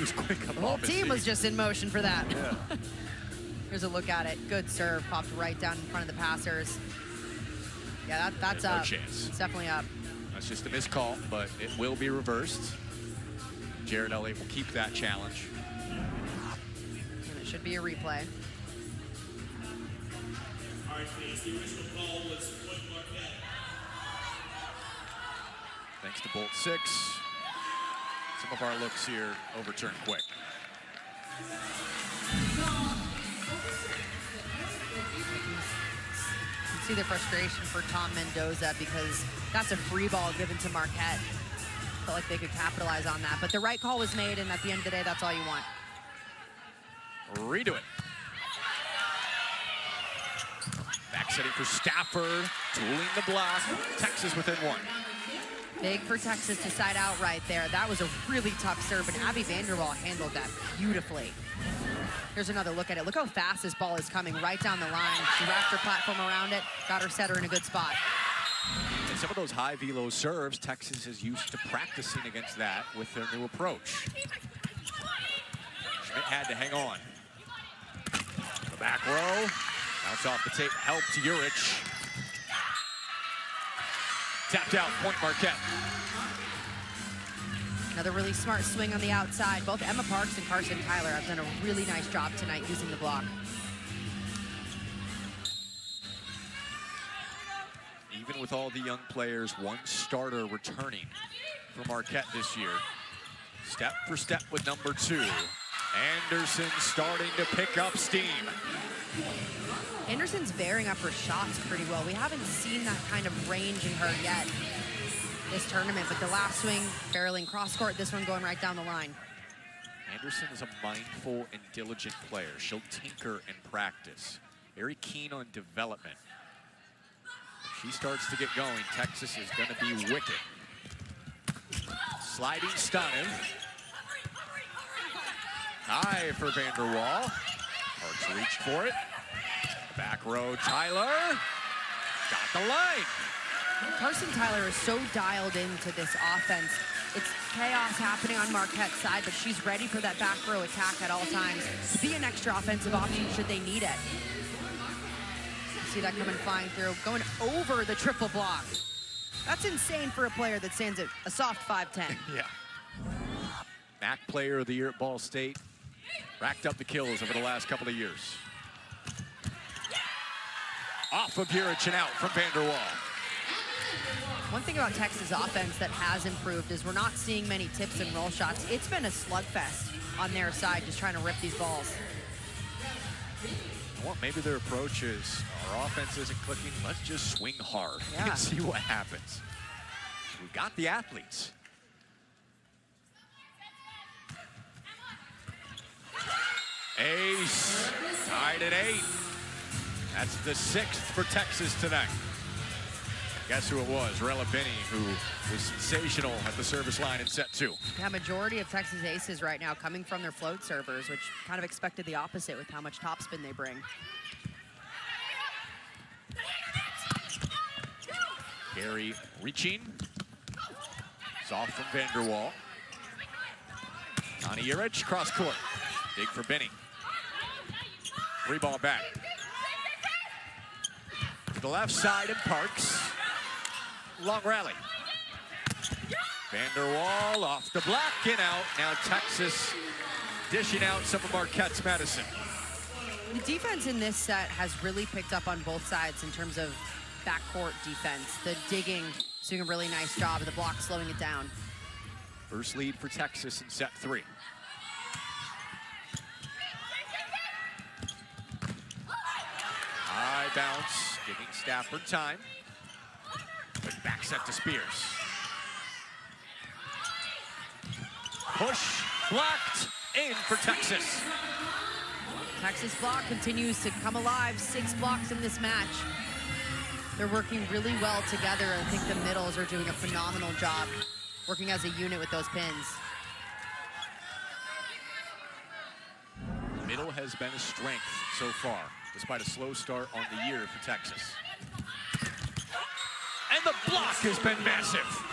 He was quick on The whole team was just in motion for that. Yeah. Here's a look at it. Good serve, popped right down in front of the passers. Yeah, that's There's up. no chance. It's definitely up. That's just a missed call, but it will be reversed. Jared Elliott will keep that challenge. And it should be a replay. All right, please. The original call was Point Marquette. Thanks to Bolt 6. Some of our looks here overturned quick. You can see the frustration for Tom Mendoza because that's a free ball given to Marquette. Felt like they could capitalize on that, but the right call was made, and at the end of the day, that's all you want. Redo it. Back setting for Stafford, tooling the block. Texas within one. Big for Texas to side out right there. That was a really tough serve, and Abby Vanderwall handled that beautifully. Here's another look at it. Look how fast this ball is coming right down the line. She wrapped her platform around it, got her setter in a good spot. And some of those high velo serves, Texas is used to practicing against that with their new approach. Schmidt had to hang on. The back row, bounce off the tape, help to Urich. Tapped out, Point Marquette. Another really smart swing on the outside. Both Emma Parks and Carson Tyler have done a really nice job tonight using the block. Even with all the young players, one starter returning for Marquette this year. Step for step with number 2. Anderson starting to pick up steam. Anderson's bearing up her shots pretty well. We haven't seen that kind of range in her yet this tournament, but the last swing barreling cross court, this one going right down the line. Anderson is a mindful and diligent player. She'll tinker in practice. Very keen on development. If she starts to get going, Texas is going to be wicked. Sliding Stanev. High for Vanderwall. Parks reached for it. Back row, Tyler. Got the line. Carson Tyler is so dialed into this offense. It's chaos happening on Marquette's side, but she's ready for that back row attack at all times to be an extra offensive option should they need it. See that coming flying through, going over the triple block. That's insane for a player that stands at a soft 5'10". Yeah. MAC Player of the Year at Ball State. Racked up the kills over the last couple of years. Off of Urich and out from Vanderwall. One thing about Texas offense that has improved is we're not seeing many tips and roll shots. It's been a slugfest on their side just trying to rip these balls. Well, maybe their approach is our offense isn't clicking. Let's just swing hard Yeah. and see what happens. We got the athletes. Ace, tied at 8. That's the 6th for Texas tonight. Guess who it was? Rella Binney, who was sensational at the service line in set 2. Yeah, majority of Texas aces right now coming from their float servers, which kind of expected the opposite with how much topspin they bring. Gary reaching. It's off from Vanderwall. Connie Urich, cross court. Dig for Binney. 3 ball back. To the left side and Parks. Long rally. Vanderwall off the block and out. Now Texas dishing out some of Marquette's medicine. The defense in this set has really picked up on both sides in terms of backcourt defense. The digging is doing a really nice job, of the block slowing it down. First lead for Texas in set 3. High bounce, giving Stafford time. Quick back set to Spears. Push, blocked, in for Texas. Texas block continues to come alive. 6 blocks in this match. They're working really well together. I think the middles are doing a phenomenal job working as a unit with those pins. Middle has been a strength so far, despite a slow start on the year for Texas. And the block has been massive.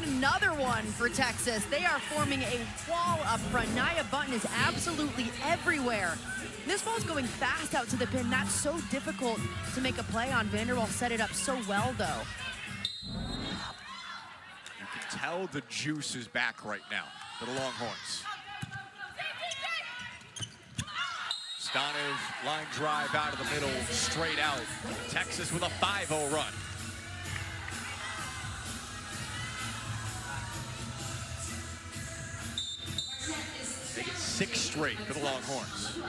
Another one for Texas. They are forming a wall up front. Nia Button is absolutely everywhere. This ball's going fast out to the pin. That's so difficult to make a play on. Vanderwall set it up so well, though. You can tell the juice is back right now for the Longhorns. Stonev line drive out of the middle, straight out. Texas with a 5-0 run. They get 6 straight for the Longhorns.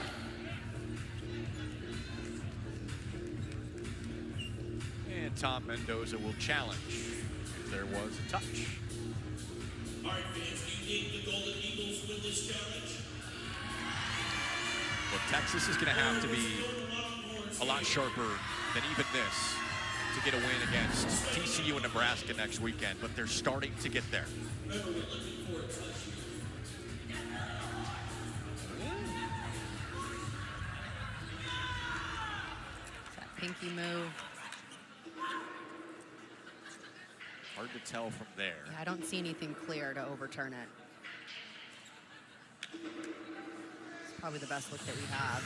And Tom Mendoza will challenge if there was a touch. All right, fans, do you think the Golden Eagles win this challenge? Well, Texas is going to have to be a lot sharper than even this to get a win against TCU and Nebraska next weekend, but they're starting to get there. Remember, we're looking for a touch. That pinky move. Hard to tell from there. Yeah, I don't see anything clear to overturn it. It's probably the best look that we have.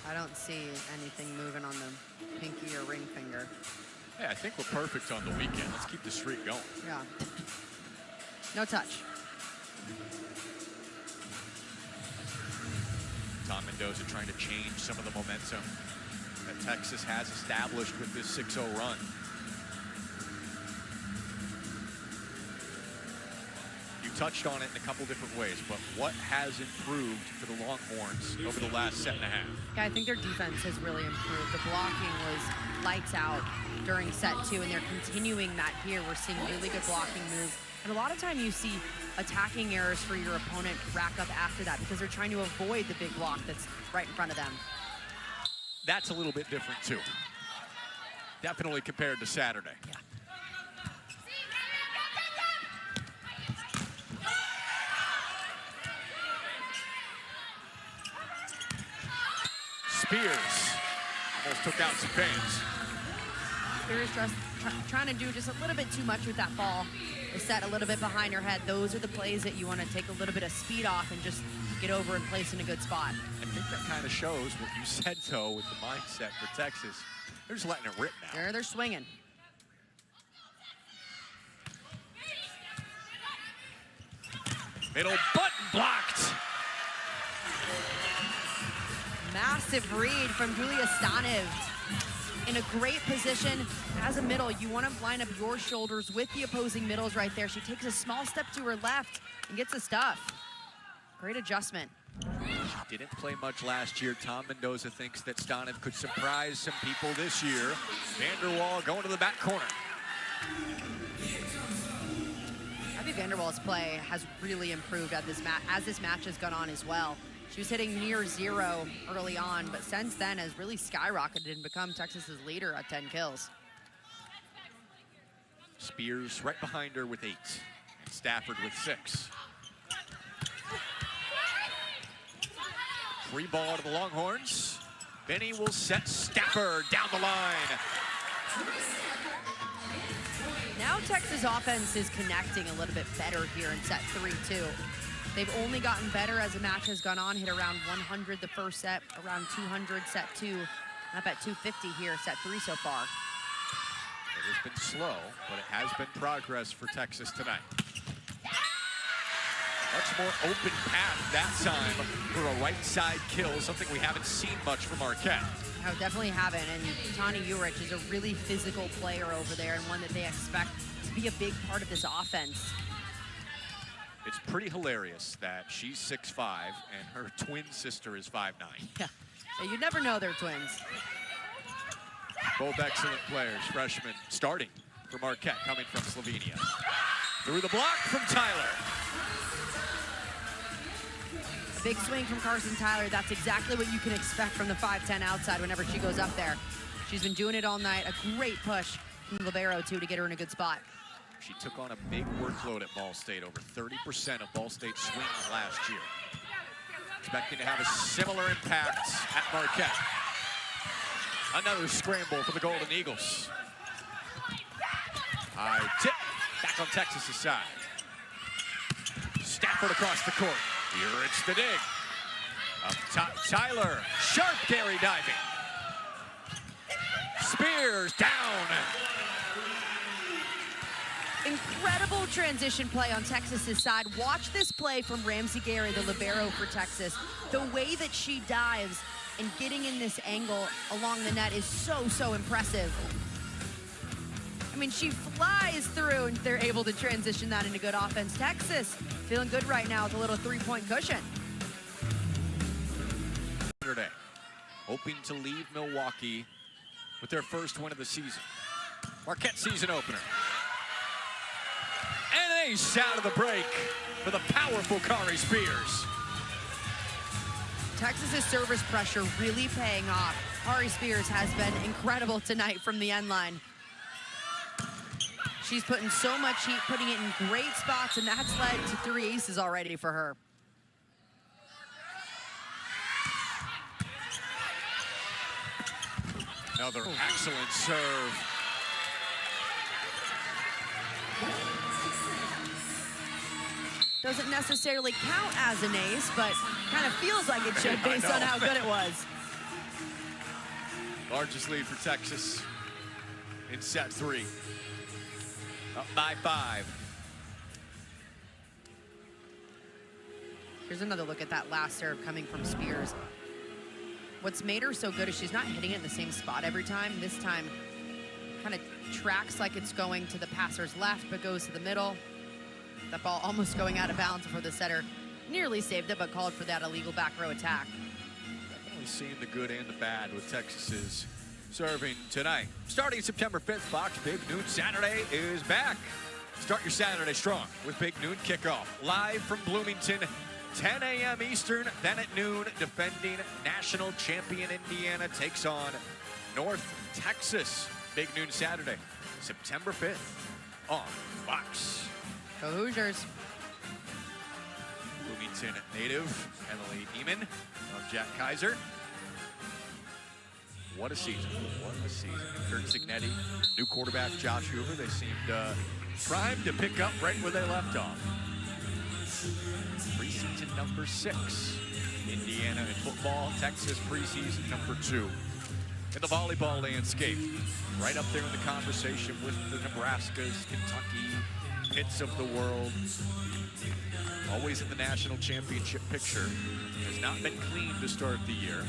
I don't see anything moving on the pinky or ring finger. Yeah, I think we're perfect on the weekend. Let's keep the streak going. Yeah. No touch. Tom Mendoza trying to change some of the momentum that Texas has established with this 6-0 run. You touched on it in a couple different ways, but what has improved for the Longhorns over the last set and a half? Yeah, I think their defense has really improved. The blocking was lights out during set 2, and they're continuing that here. We're seeing really good blocking moves. And a lot of time you see attacking errors for your opponent rack up after that because they're trying to avoid the big block that's right in front of them. That's a little bit different too. Definitely compared to Saturday. Yeah. Spears almost took out some fans. Spears just trying to do just a little bit too much with that ball. Is set a little bit behind her head. Those are the plays that you want to take a little bit of speed off and just get over and place in a good spot. I think that kind of shows what you said, though, with the mindset for Texas. They're just letting it rip now. They're swinging. Middle button blocked. Massive read from Julia Stonev. In a great position as a middle. You want to line up your shoulders with the opposing middles right there. She takes a small step to her left and gets the stuff. Great adjustment. She didn't play much last year. Tom Mendoza thinks that Stonev could surprise some people this year. Vanderwall going to the back corner. I think Vanderwall's play has really improved as this match has gone on as well. She was hitting near 0 early on, but since then has really skyrocketed and become Texas's leader at 10 kills. Spears right behind her with 8, and Stafford with 6. Free ball to the Longhorns. Benny will set Stafford down the line. Now Texas offense is connecting a little bit better here in set 3 too. They've only gotten better as the match has gone on. Hit around 100 the first set, around 200 set 2, up at 250 here, set 3 so far. It has been slow, but it has been progress for Texas tonight. Much more open path that time for a right side kill, something we haven't seen much from Marquette. I definitely haven't, and Tani Urich is a really physical player over there and one that they expect to be a big part of this offense. It's pretty hilarious that she's 6'5" and her twin sister is 5'9". Yeah, so you never know they're twins. Both excellent players, freshmen starting for Marquette, coming from Slovenia. Through the block from Tyler. A big swing from Carson Tyler. That's exactly what you can expect from the 5'10" outside whenever she goes up there. She's been doing it all night. A great push from the libero, too, to get her in a good spot. She took on a big workload at Ball State, over 30% of Ball State's swings last year. Expecting to have a similar impact at Marquette. Another scramble for the Golden Eagles. High tip, back on Texas's side. Stafford across the court. Here it's the dig. Up top, Tyler, sharp carry diving. Spears down. Incredible transition play on Texas's side. Watch this play from Ramsey Gary, the libero for Texas. The way that she dives and getting in this angle along the net is so impressive. I mean, she flies through and they're able to transition that into good offense. Texas feeling good right now with a little 3-point cushion. Saturday, hoping to leave Milwaukee with their first win of the season. Marquette season opener. And an ace out of the break for the powerful Kari Spears. Texas's service pressure really paying off. Kari Spears has been incredible tonight from the end line. She's putting so much heat, putting it in great spots, and that's led to 3 aces already for her. Another excellent serve. Doesn't necessarily count as an ace, but kind of feels like it should based on how good it was. Largest lead for Texas in set 3. Up by 5. Here's another look at that last serve coming from Spears. What's made her so good is she's not hitting it in the same spot every time. This time, kind of tracks like it's going to the passer's left, but goes to the middle. That ball almost going out of bounds before the setter nearly saved it, but called for that illegal back row attack. Definitely seeing the good and the bad with Texas's serving tonight. Starting September 5th, Fox Big Noon Saturday is back. Start your Saturday strong with Big Noon Kickoff. Live from Bloomington, 10 a.m. Eastern. Then at noon, defending national champion Indiana takes on North Texas. Big Noon Saturday, September 5th on Fox. Go Hoosiers. Bloomington native Emily Neiman of Jack Kaiser. What a season. What a season. Kurt Signetti, new quarterback Josh Hoover. They seemed primed to pick up right where they left off. Preseason number 6. Indiana in football. Texas preseason number 2. In the volleyball landscape, right up there in the conversation with the Nebraskas, Kentucky, Pitts of the world. Always in the national championship picture. Has not been clean to start the year.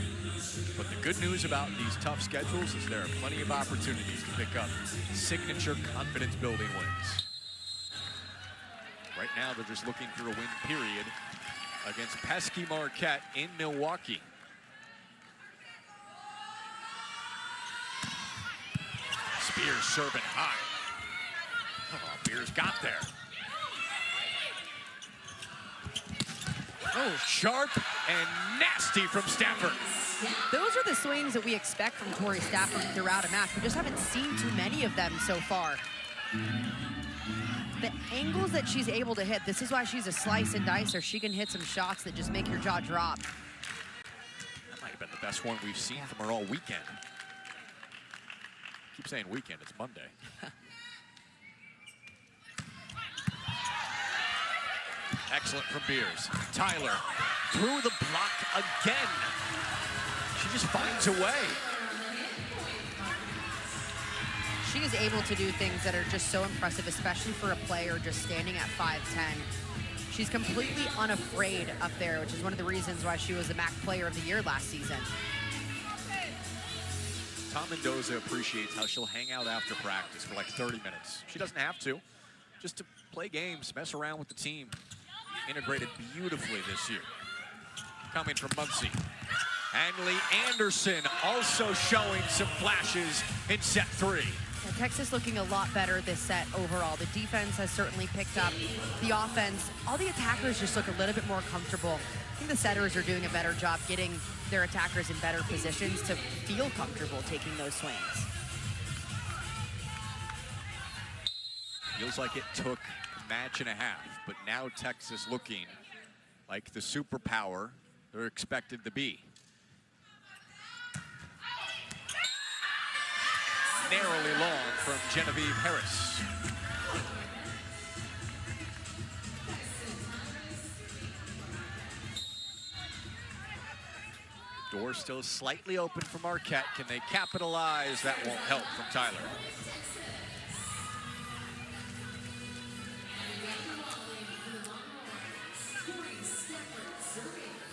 But the good news about these tough schedules is there are plenty of opportunities to pick up signature confidence-building wins. Right now, they're just looking for a win period against pesky Marquette in Milwaukee. Spears serving high. Oh, Spears got there. Oh, sharp and nasty from Stafford. Those are the swings that we expect from Tori Stafford throughout a match. We just haven't seen too many of them so far. The angles that she's able to hit, this is why she's a slice and dicer. She can hit some shots that just make your jaw drop. That might have been the best one we've seen from her all weekend. Keep saying weekend, it's Monday. Excellent from Beers. Tyler through the block again. She just finds a way. She is able to do things that are just so impressive, especially for a player just standing at 5'10". She's completely unafraid up there, which is one of the reasons why she was the MAC Player of the Year last season. Tom Mendoza appreciates how she'll hang out after practice for like 30 minutes. She doesn't have to, just to play games, mess around with the team. Integrated beautifully this year. Coming from Muncie. Hanley Anderson also showing some flashes in set 3. Yeah, Texas looking a lot better this set overall. The defense has certainly picked up. The offense, all the attackers just look a little bit more comfortable. I think the setters are doing a better job getting their attackers in better positions to feel comfortable taking those swings. Feels like it took a match and a half, but now Texas looking like the superpower they're expected to be. Narrowly long from Genevieve Harris. Door still slightly open for Marquette. Can they capitalize? That won't help from Tyler.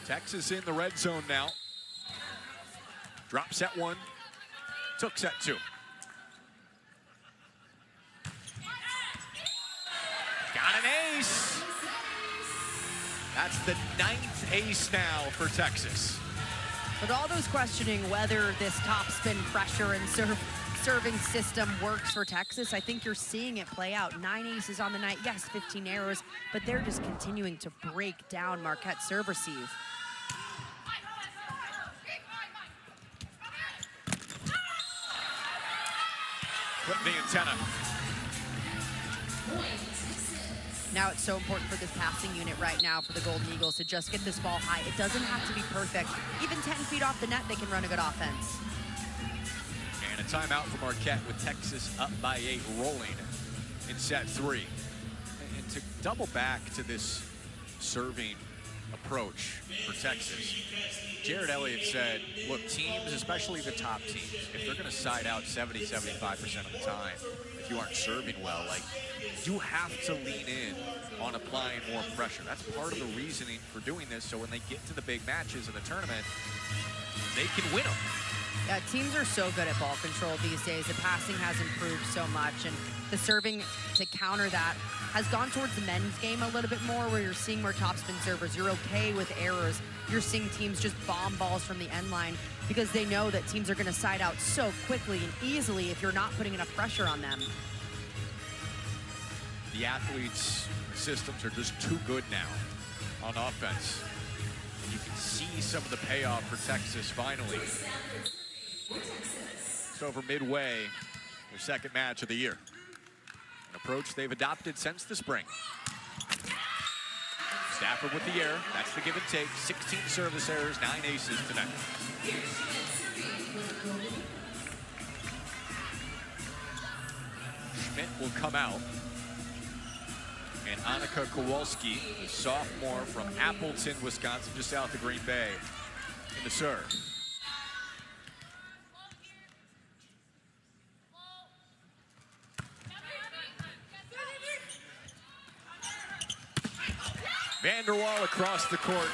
Texas in the red zone now. Drop set 1, took set 2. Got an ace. That's the 9th ace now for Texas. With all those questioning whether this top spin pressure and serving system works for Texas, I think you're seeing it play out. 9 aces on the night, yes, 15 errors, but they're just continuing to break down Marquette's serve receive. Flip the antenna. Now it's so important for this passing unit right now for the Golden Eagles to just get this ball high. It doesn't have to be perfect. Even 10 feet off the net, they can run a good offense. And a timeout for Marquette with Texas up by 8, rolling in set 3. And to double back to this serving approach for Texas, Jared Elliott said, look, teams, especially the top teams, if they're going to side out 70-75% of the time, if you aren't serving well, like, you have to lean in on applying more pressure. That's part of the reasoning for doing this, so when they get to the big matches in the tournament, they can win them. Yeah, teams are so good at ball control these days. The passing has improved so much, and the serving to counter that has gone towards the men's game a little bit more, where you're seeing more topspin servers. You're okay with errors. You're seeing teams just bomb balls from the end line because they know that teams are going to side out so quickly and easily if you're not putting enough pressure on them. The athletes' systems are just too good now on offense. You can see some of the payoff for Texas finally. It's over midway, their second match of the year. An approach they've adopted since the spring. Stafford with the air, that's the give and take. 16 service errors, 9 aces tonight. Schmidt will come out. And Annika Kowalski, the sophomore from Appleton, Wisconsin, just south of Green Bay, in the serve. Vanderwall across the court.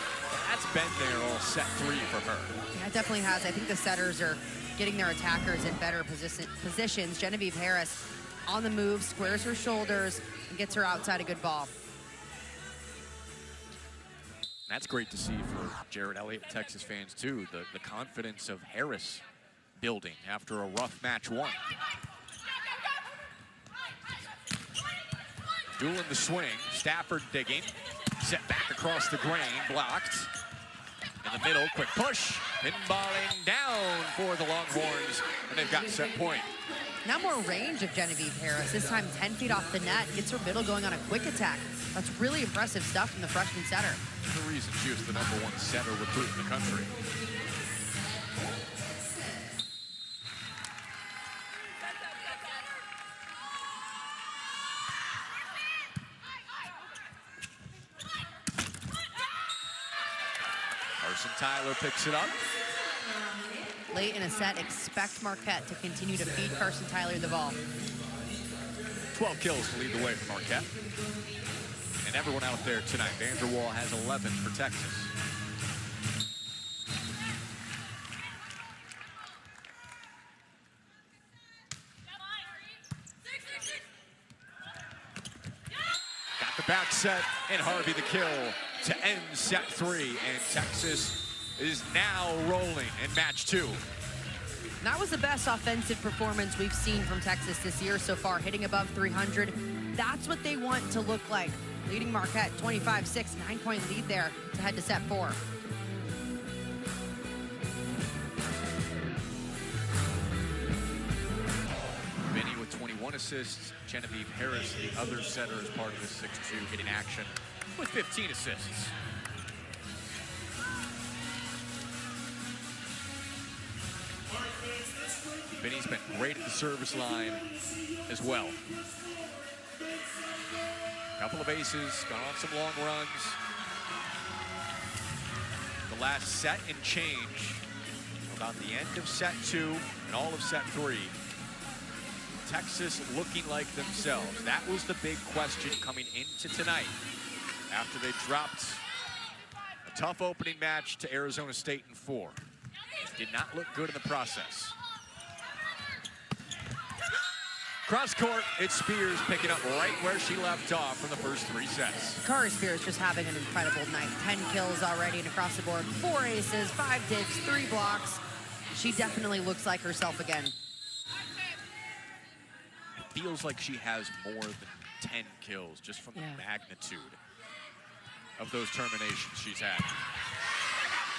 That's been there all set 3 for her. Yeah, it definitely has. I think the setters are getting their attackers in better positions. Genevieve Harris on the move, squares her shoulders, and gets her outside a good ball. That's great to see for Jared Elliott, Texas fans too. The confidence of Harris building after a rough match 1. Dueling the swing, Stafford digging. Set back across the grain, blocked. In the middle, quick push. Pinballing down for the Longhorns, and they've got set point. Now more range of Genevieve Harris. This time 10 feet off the net, gets her middle going on a quick attack. That's really impressive stuff from the freshman setter. The reason she was the #1 setter recruit in the country. Tyler picks it up. late in a set, expect Marquette to continue to feed Carson Tyler the ball. 12 kills to lead the way for Marquette. And everyone out there tonight. Vanderwall has 11 for Texas. Got the back set, and Harvey the kill to end set 3. And Texas is now rolling in match 2. That was the best offensive performance we've seen from Texas this year so far, hitting above 300. That's what they want to look like. Leading Marquette 25-6, 9-point lead there to head to set 4. Vinny with 21 assists. Genevieve Harris, the other setter, as part of the 6-2, getting action with 15 assists. Vinny's been great at the service line as well. Couple of aces, gone on some long runs. The last set and change, about the end of set 2 and all of set 3. Texas looking like themselves. That was the big question coming into tonight after they dropped a tough opening match to Arizona State in 4. Did not look good in the process. Cross court, it's Spears picking up right where she left off from the first 3 sets. Kari Spears just having an incredible night. 10 kills already and across the board. 4 aces, 5 digs, 3 blocks. She definitely looks like herself again. It feels like she has more than 10 kills just from the magnitude of those terminations she's had.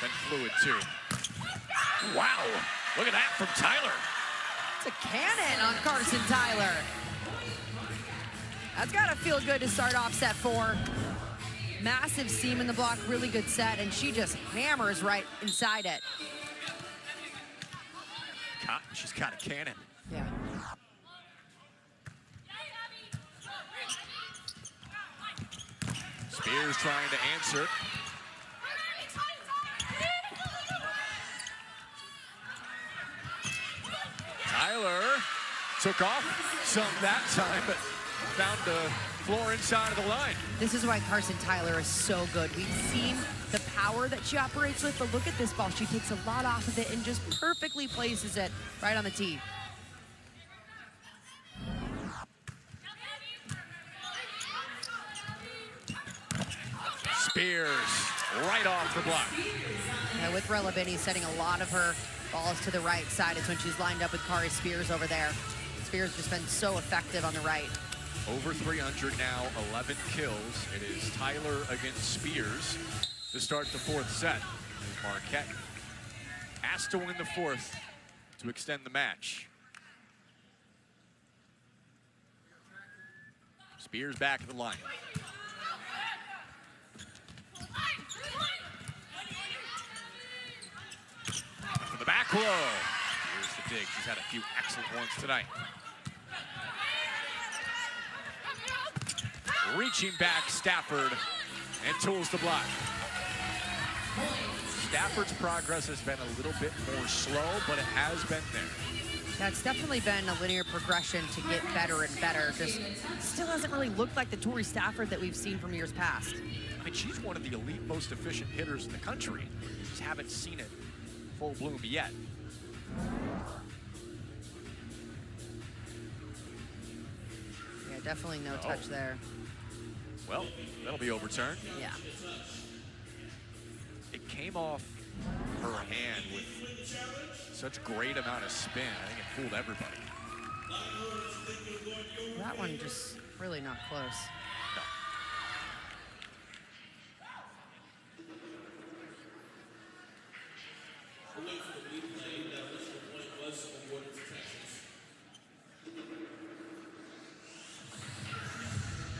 Been fluid too. Wow, look at that from Tyler. It's a cannon on Carson Tyler. That's gotta feel good to start off set 4. Massive seam in the block, really good set, and she just hammers right inside it. She's got a cannon. Yeah. Spears trying to answer. Tyler took off some that time, but found the floor inside of the line. This is why Carson Tyler is so good. We've seen the power that she operates with, but look at this ball. She takes a lot off of it and just perfectly places it right on the tee. Spears right off the block. Yeah, with Rella Binney setting a lot of her balls to the right side. It's when she's lined up with Kari Spears over there. Spears just been so effective on the right. Over 300 now, 11 kills. It is Tyler against Spears to start the 4th set. Marquette has to win the 4th to extend the match. Spears back at the line. For the back row. Here's the dig. She's had a few excellent ones tonight. Reaching back, Stafford, and tools the block. Stafford's progress has been a little bit more slow, but it has been there. Yeah, it's definitely been a linear progression to get better and better. Just still hasn't really looked like the Tori Stafford that we've seen from years past. I mean, she's one of the elite, most efficient hitters in the country. Just haven't seen it full bloom yet. Yeah, definitely no touch there. Well, that'll be overturned. Yeah. It came off her hand with such great amount of spin. I think it fooled everybody. That one just really not close. No.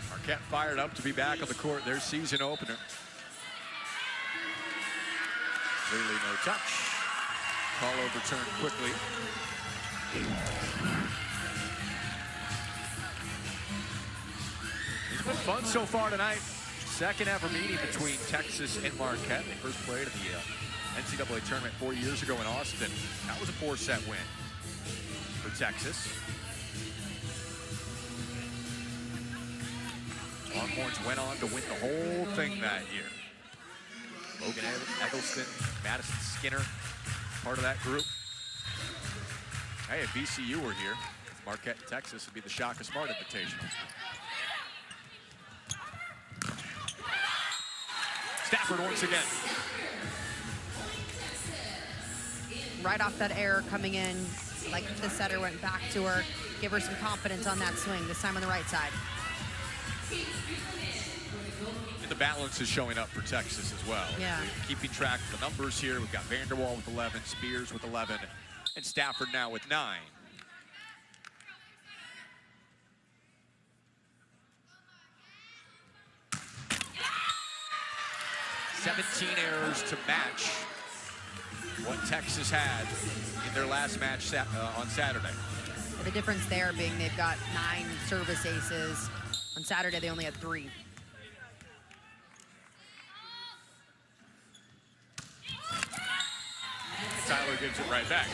Marquette fired up to be back on the court, their season opener. Clearly no touch. Call overturned quickly. It's been fun so far tonight. Second ever meeting between Texas and Marquette. They first played at the NCAA tournament 4 years ago in Austin. That was a 4-set win for Texas. Longhorns went on to win the whole thing that year. Logan Eggleston, Madison Skinner, part of that group. Hey, if VCU were here, Marquette, Texas would be the Shaka Smart Invitational. Stafford once again. Right off that error coming in, like the setter went back to her, give her some confidence on that swing, this time on the right side. And the balance is showing up for Texas as well. Yeah. Keeping track of the numbers here, we've got Vanderwall with 11, Spears with 11, and Stafford now with 9. "17 errors to match what Texas had in their last match on Saturday." The difference there being they've got 9 service aces. On Saturday, they only had 3. Tyler gives it right back.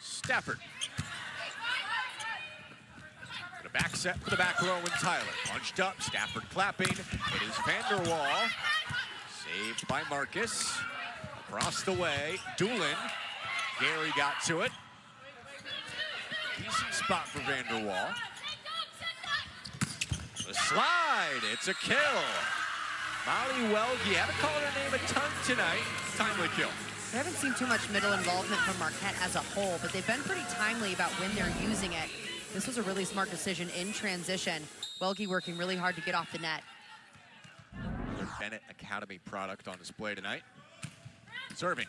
Stafford. The back set for the back row and Tyler. Punched up, Stafford clapping. It is Vanderwall. Saved by Marcus. Across the way, Doolin. Gary got to it. Decent spot for Vanderwall. The slide, it's a kill. Molly Welge, haven't called her name a ton tonight. Timely kill. We haven't seen too much middle involvement from Marquette as a whole, but they've been pretty timely about when they're using it. This was a really smart decision in transition. Welge working really hard to get off the net. Another Bennett Academy product on display tonight. Serving.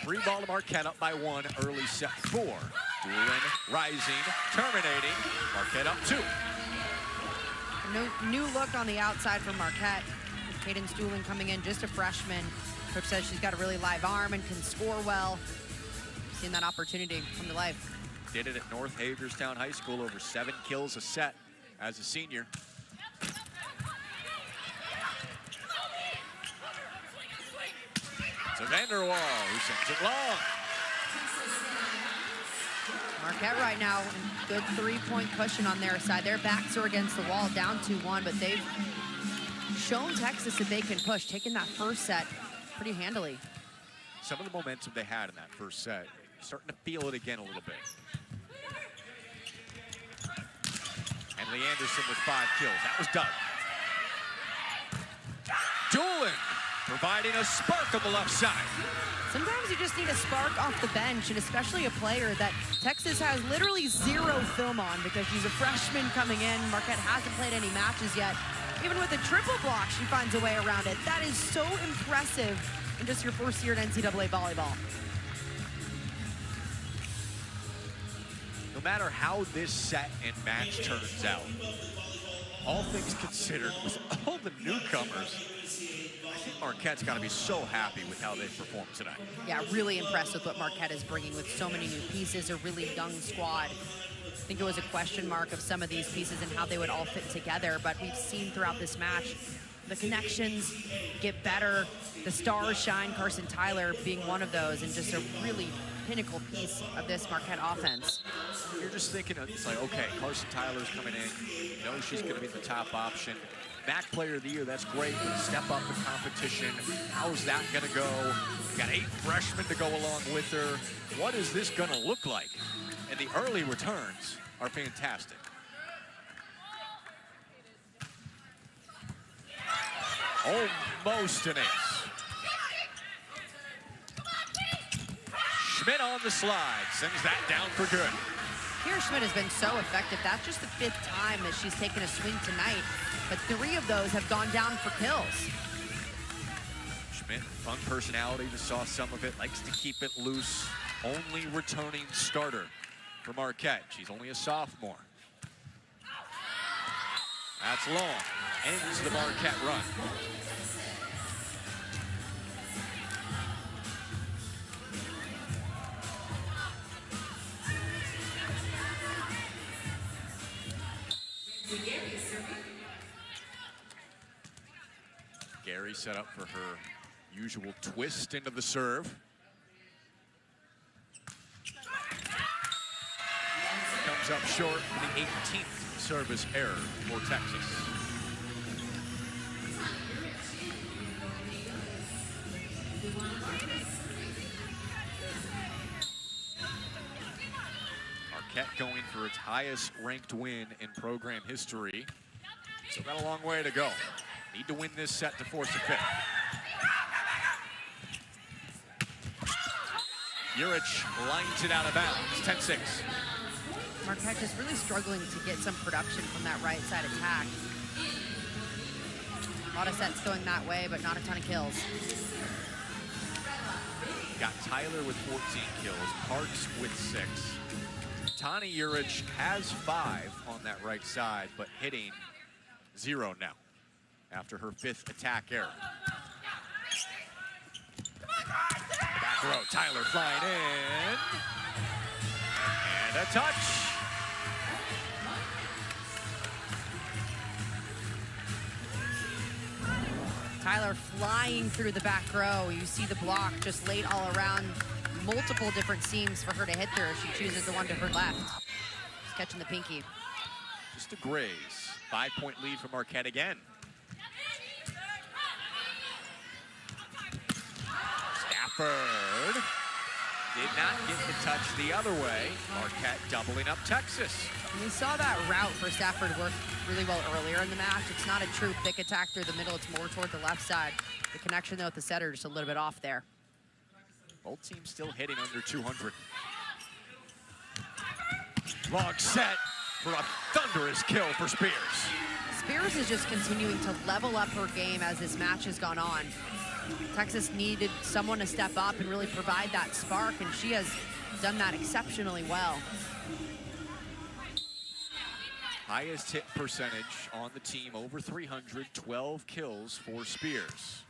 Free ball to Marquette, up by 1, early set 4. Doolin rising, terminating. Marquette up 2. New look on the outside for Marquette. Cadence Doolin coming in, just a freshman. Coach says she's got a really live arm and can score well. Seeing that opportunity come to life. Did it at North Hagerstown High School, over 7 kills a set as a senior. To Vanderwall, who sends it long. Marquette right now, good 3-point cushion on their side. Their backs are against the wall, down 2-1, but they've shown Texas that they can push, taking that first set pretty handily. Some of the momentum they had in that first set, starting to feel it again a little bit. And Lee Anderson with 5 kills. That was Doug. Doolin providing a spark on the left side. Sometimes you just need a spark off the bench, and especially a player that Texas has literally 0 film on because she's a freshman coming in. Marquette hasn't played any matches yet. Even with a triple block, she finds a way around it. That is so impressive in just your first year at NCAA volleyball. No matter how this set and match turns out, all things considered, with all the newcomers, I think Marquette's got to be so happy with how they've performed tonight. Yeah, really impressed with what Marquette is bringing with so many new pieces, a really young squad. I think it was a question mark of some of these pieces and how they would all fit together, but we've seen throughout this match the connections get better, the stars shine, Carson Tyler being one of those, and just a really pinnacle piece of this Marquette offense. You're just thinking, it's like, okay, Carson Tyler's coming in, you know she's going to be the top option. MAC Player of the Year, that's great, but step up in competition. How's that going to go? We've got 8 freshmen to go along with her. What is this going to look like? And the early returns are fantastic. Almost an ace. Schmidt on the slide, sends that down for good. Kira Schmidt has been so effective. That's just the 5th time that she's taken a swing tonight, but 3 of those have gone down for kills. Schmidt, fun personality, just saw some of it, likes to keep it loose. Only returning starter for Marquette. She's only a sophomore. That's long. ends the Marquette run. Gary set up for her usual twist into the serve. Comes up short for the 18th service error for Texas. Marquette going for its highest ranked win in program history. So got a long way to go. Need to win this set to force a fifth. Juric lines it out of bounds, 10-6. Marquette just really struggling to get some production from that right side attack. A lot of sets going that way, but not a ton of kills. Got Tyler with 14 kills, Parks with 6. Tani Juric has 5 on that right side, but hitting 0 now after her 5th attack error. Back row, Tyler flying in. And a touch. Tyler flying through the back row. You see the block just laid all around, multiple different seams for her to hit through. She chooses the one to her left. Just catching the pinky. Just a graze. 5-point lead for Marquette again. Stafford did not get the touch the other way. Marquette doubling up Texas. And we saw that route for Stafford work really well earlier in the match. It's not a true thick attack through the middle. It's more toward the left side. The connection, though, with the setter just a little bit off there. Both teams still hitting under 200. Long set for a thunderous kill for Spears. Spears is just continuing to level up her game as this match has gone on. Texas needed someone to step up and really provide that spark, and she has done that exceptionally well. Highest hit percentage on the team, over 300, 12 kills for Spears.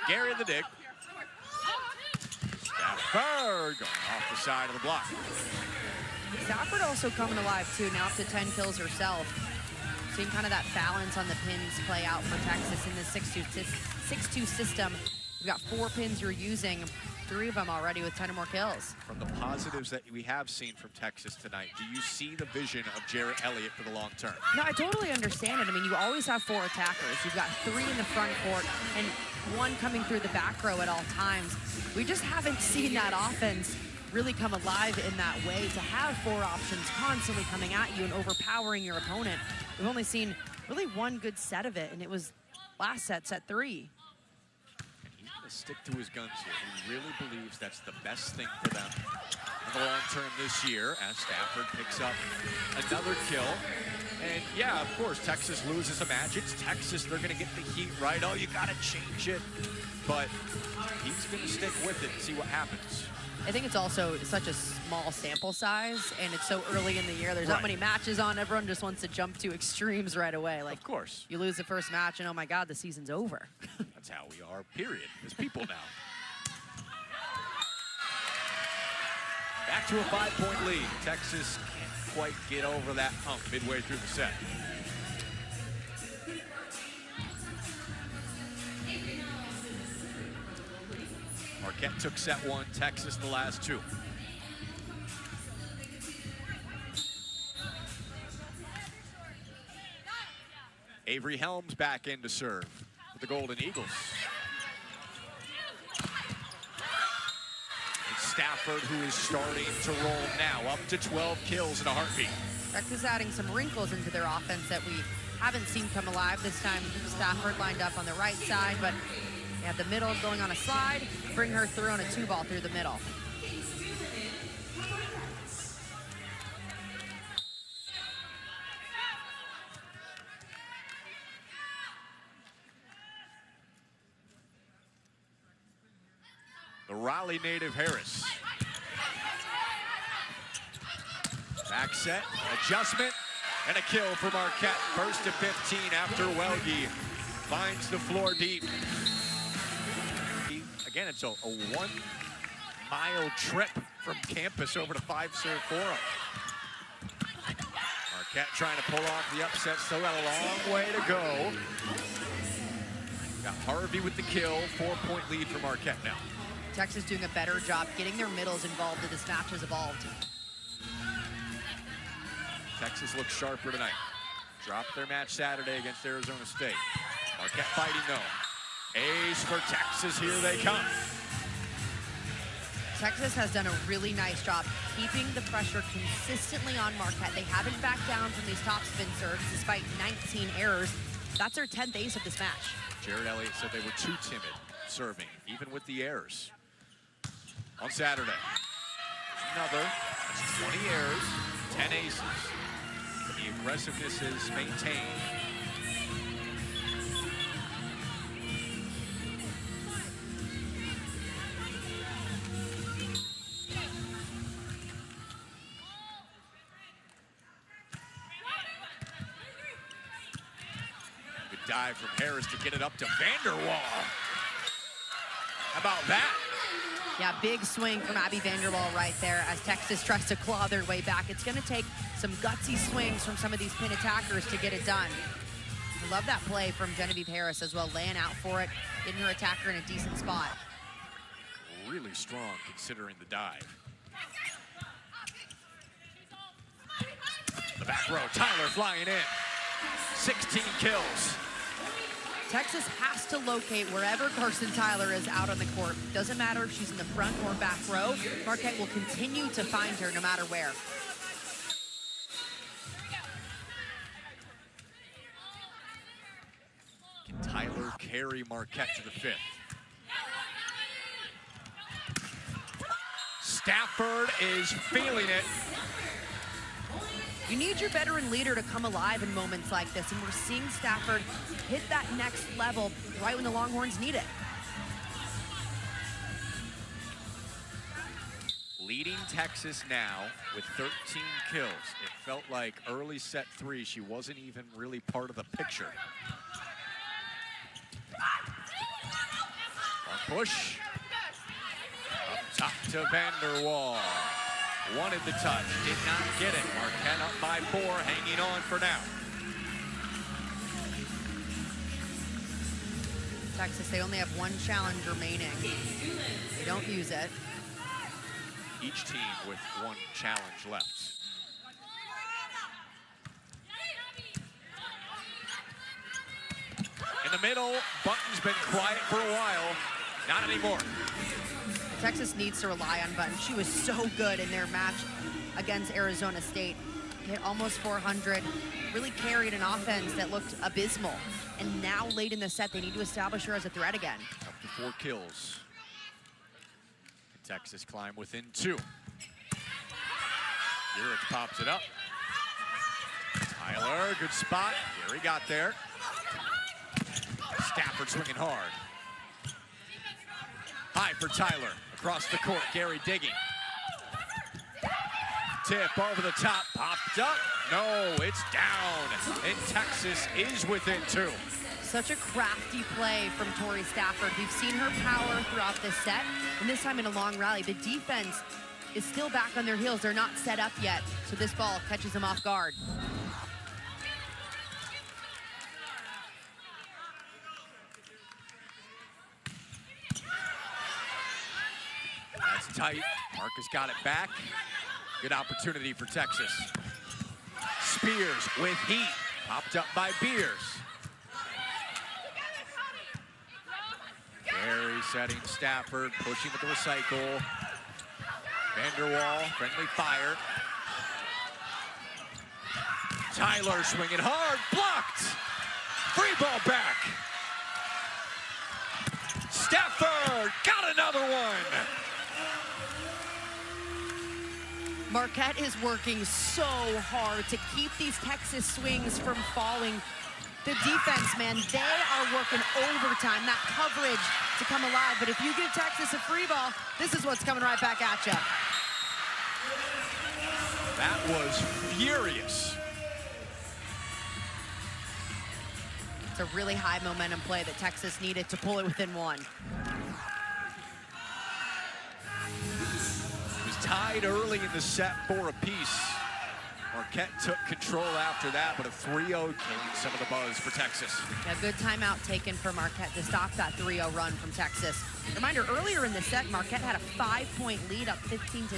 Gary the dig. Stafford going off the side of the block. Stafford also coming alive too, now up to 10 kills herself. Seeing kind of that balance on the pins play out for Texas in this 6-2 system. You've got 4 pins you're using, 3 of them already with 10 or more kills. From the positives that we have seen from Texas tonight, do you see the vision of Jarrett Elliott for the long term? No, I totally understand it. I mean, you always have 4 attackers. You've got 3 in the front court and 1 coming through the back row at all times. We just haven't seen that offense really come alive in that way, to have 4 options constantly coming at you and overpowering your opponent. We've only seen really 1 good set of it, and it was last set, set 3. He's going to stick to his guns here. He really believes that's the best thing for them in the long term this year, as Stafford picks up another kill. And yeah, of course, Texas loses a match. It's Texas. They're going to get the heat right. Oh, you got to change it. But he's going to stick with it and see what happens. I think it's also such a small sample size, and it's so early in the year. There's not many matches on. Everyone just wants to jump to extremes right away. Like, of course. You lose the first match, and oh my God, the season's over. That's how we are, period, as people now. Back to a 5-point lead. Texas can't quite get over that hump midway through the set. Marquette took set 1, Texas the last 2. Avery Helms back in to serve for the Golden Eagles. It's Stafford who is starting to roll now, up to 12 kills in a heartbeat. Texas adding some wrinkles into their offense that we haven't seen come alive. This time Stafford lined up on the right side, but they had the middle going on a slide, bring her through on a 2-ball through the middle. The Raleigh native Harris. Back set, adjustment, and a kill for Marquette. First to 15 after Welge finds the floor deep. Again, it's a 1 mile trip from campus over to 5-serve forum. Marquette trying to pull off the upset, still got a long way to go. Got Harvey with the kill, 4-point lead for Marquette now. Texas doing a better job getting their middles involved as this match has evolved. Texas looks sharper tonight. Dropped their match Saturday against Arizona State. Marquette fighting though. Ace for Texas, here they come. Texas has done a really nice job keeping the pressure consistently on Marquette. They haven't backed down from these top spin serves despite 19 errors. That's their 10th ace of this match. Jared Elliott said they were too timid serving, even with the errors. On Saturday, another, that's 20 errors, 10 aces. The aggressiveness is maintained. Good dive from Harris to get it up to Vanderwall. How about that? Yeah, big swing from Abby Vanderwall right there as Texas tries to claw their way back. It's going to take some gutsy swings from some of these pin attackers to get it done. I love that play from Genevieve Harris as well, laying out for it, getting her attacker in a decent spot. Really strong considering the dive. The back row, Tyler flying in. 16 kills. Texas has to locate wherever Carson Tyler is out on the court. Doesn't matter if she's in the front or back row. Marquette will continue to find her no matter where. Can Tyler carry Marquette to the 5th? Stafford is feeling it. You need your veteran leader to come alive in moments like this, and we're seeing Stafford hit that next level right when the Longhorns need it. Leading Texas now with 13 kills. It felt like early set 3, she wasn't even really part of the picture. One push. Up top to Vanderwall. Wanted the touch, did not get it. Marquette up by 4, hanging on for now. Texas, they only have 1 challenge remaining. They don't use it. Each team with 1 challenge left. In the middle, Button's been quiet for a while. Not anymore. Texas needs to rely on Button. She was so good in their match against Arizona State. Hit almost 400, really carried an offense that looked abysmal. And now late in the set, they need to establish her as a threat again. Up to 4 kills. And Texas climb within 2. Urich pops it up. Tyler, good spot. Gary got there. Stafford swinging hard. High for Tyler. Across the court, Gary digging. Tip over the top, popped up. No, it's down. And Texas is within 2. Such a crafty play from Tori Stafford. We've seen her power throughout this set, and this time in a long rally. The defense is still back on their heels. They're not set up yet, so this ball catches them off guard. That's tight. Marcus got it back. Good opportunity for Texas. Spears with heat. Popped up by Beers. Gary setting Stafford, pushing with the recycle. Vanderwall, friendly fire. Tyler swinging hard, blocked. Free ball back. Stafford got another one. Marquette is working so hard to keep these Texas swings from falling. The defense, man, they are working overtime, that coverage to come alive. But if you give Texas a free ball, this is what's coming right back at you. That was furious. It's a really high momentum play that Texas needed to pull it within one. It was tied early in the set for apiece. Marquette took control after that, but a 3-0 killing some of the buzz for Texas. A good timeout taken for Marquette to stop that 3-0 run from Texas. Reminder, earlier in the set, Marquette had a 5-point lead, up 15-10.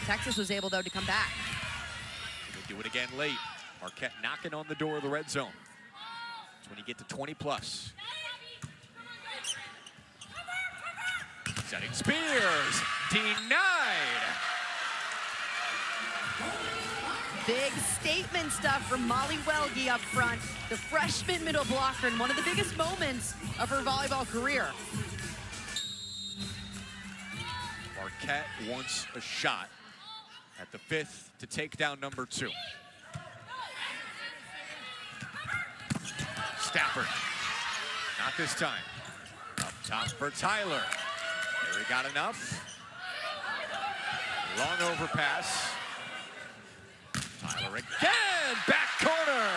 Texas was able, though, to come back. They do it again late. Marquette knocking on the door of the red zone. That's when you get to 20 plus. Setting Spears, denied. Big statement stuff from Molly Welge up front, the freshman middle blocker in one of the biggest moments of her volleyball career. Marquette wants a shot at the 5th to take down number 2. Stafford, not this time. Up top for Tyler. There he got enough. Long overpass. Tyler again, back corner.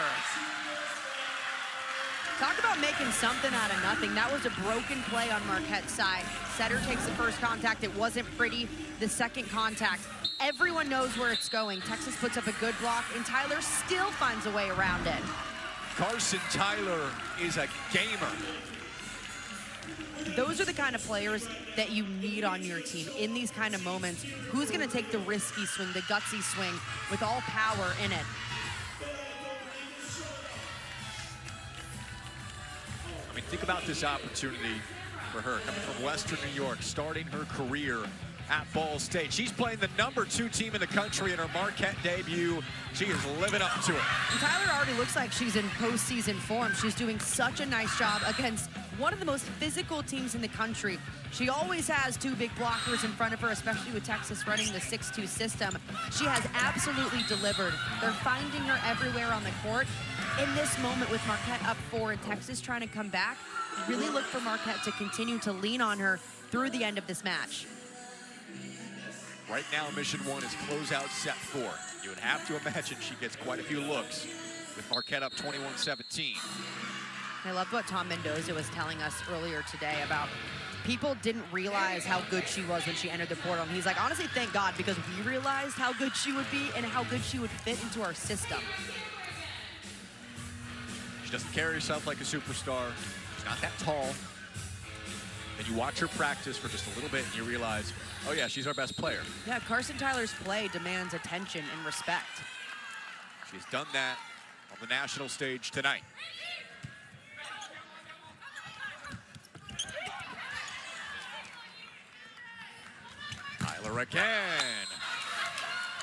Talk about making something out of nothing. That was a broken play on Marquette's side. Setter takes the first contact. It wasn't pretty. The second contact, everyone knows where it's going. Texas puts up a good block, and Tyler still finds a way around it. Carson Tyler is a gamer. Those are the kind of players that you need on your team in these kind of moments. Who's going to take the risky swing, the gutsy swing with all power in it? I mean, think about this opportunity for her coming from Western New York, starting her career at Ball State. She's playing the number 2 team in the country in her Marquette debut. She is living up to it. And Tyler already looks like she's in postseason form. She's doing such a nice job against one of the most physical teams in the country. She always has 2 big blockers in front of her, especially with Texas running the 6-2 system. She has absolutely delivered. They're finding her everywhere on the court. In this moment with Marquette up 4 and Texas trying to come back, really look for Marquette to continue to lean on her through the end of this match. Right now, Mission 1 is closeout set 4. You would have to imagine she gets quite a few looks with Marquette up 21-17. I loved what Tom Mendoza was telling us earlier today about people didn't realize how good she was when she entered the portal. And he's like, honestly, thank God, because we realized how good she would be and how good she would fit into our system. She doesn't carry herself like a superstar. She's not that tall. And you watch her practice for just a little bit and you realize, oh yeah, she's our best player. Yeah, Carson Tyler's play demands attention and respect. She's done that on the national stage tonight. Tyler again.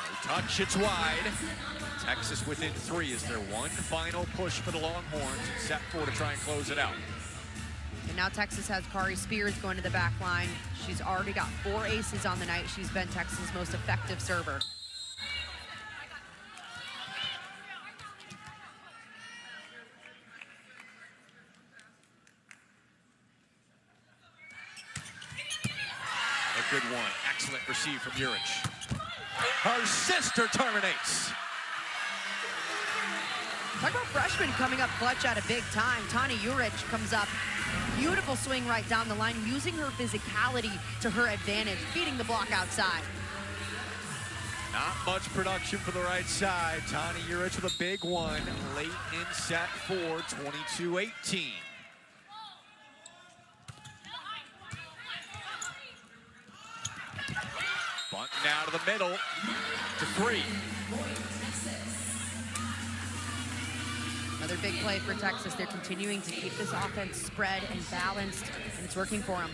No touch, it's wide. Texas within 3 is their one final push for the Longhorns. Set 4 to try and close it out. And now Texas has Kari Spears going to the back line. She's already got 4 aces on the night. She's been Texas' most effective server. A good one. Excellent receive from Urich. Her sister terminates. Talk about freshman coming up clutch at a big time. Tani Urich comes up. Beautiful swing right down the line, using her physicality to her advantage, beating the block outside. Not much production for the right side. Tani Urich with a big one late in set 4, 22-18. Bunt now to the middle to 3. Another big play for Texas. They're continuing to keep this offense spread and balanced, and it's working for them.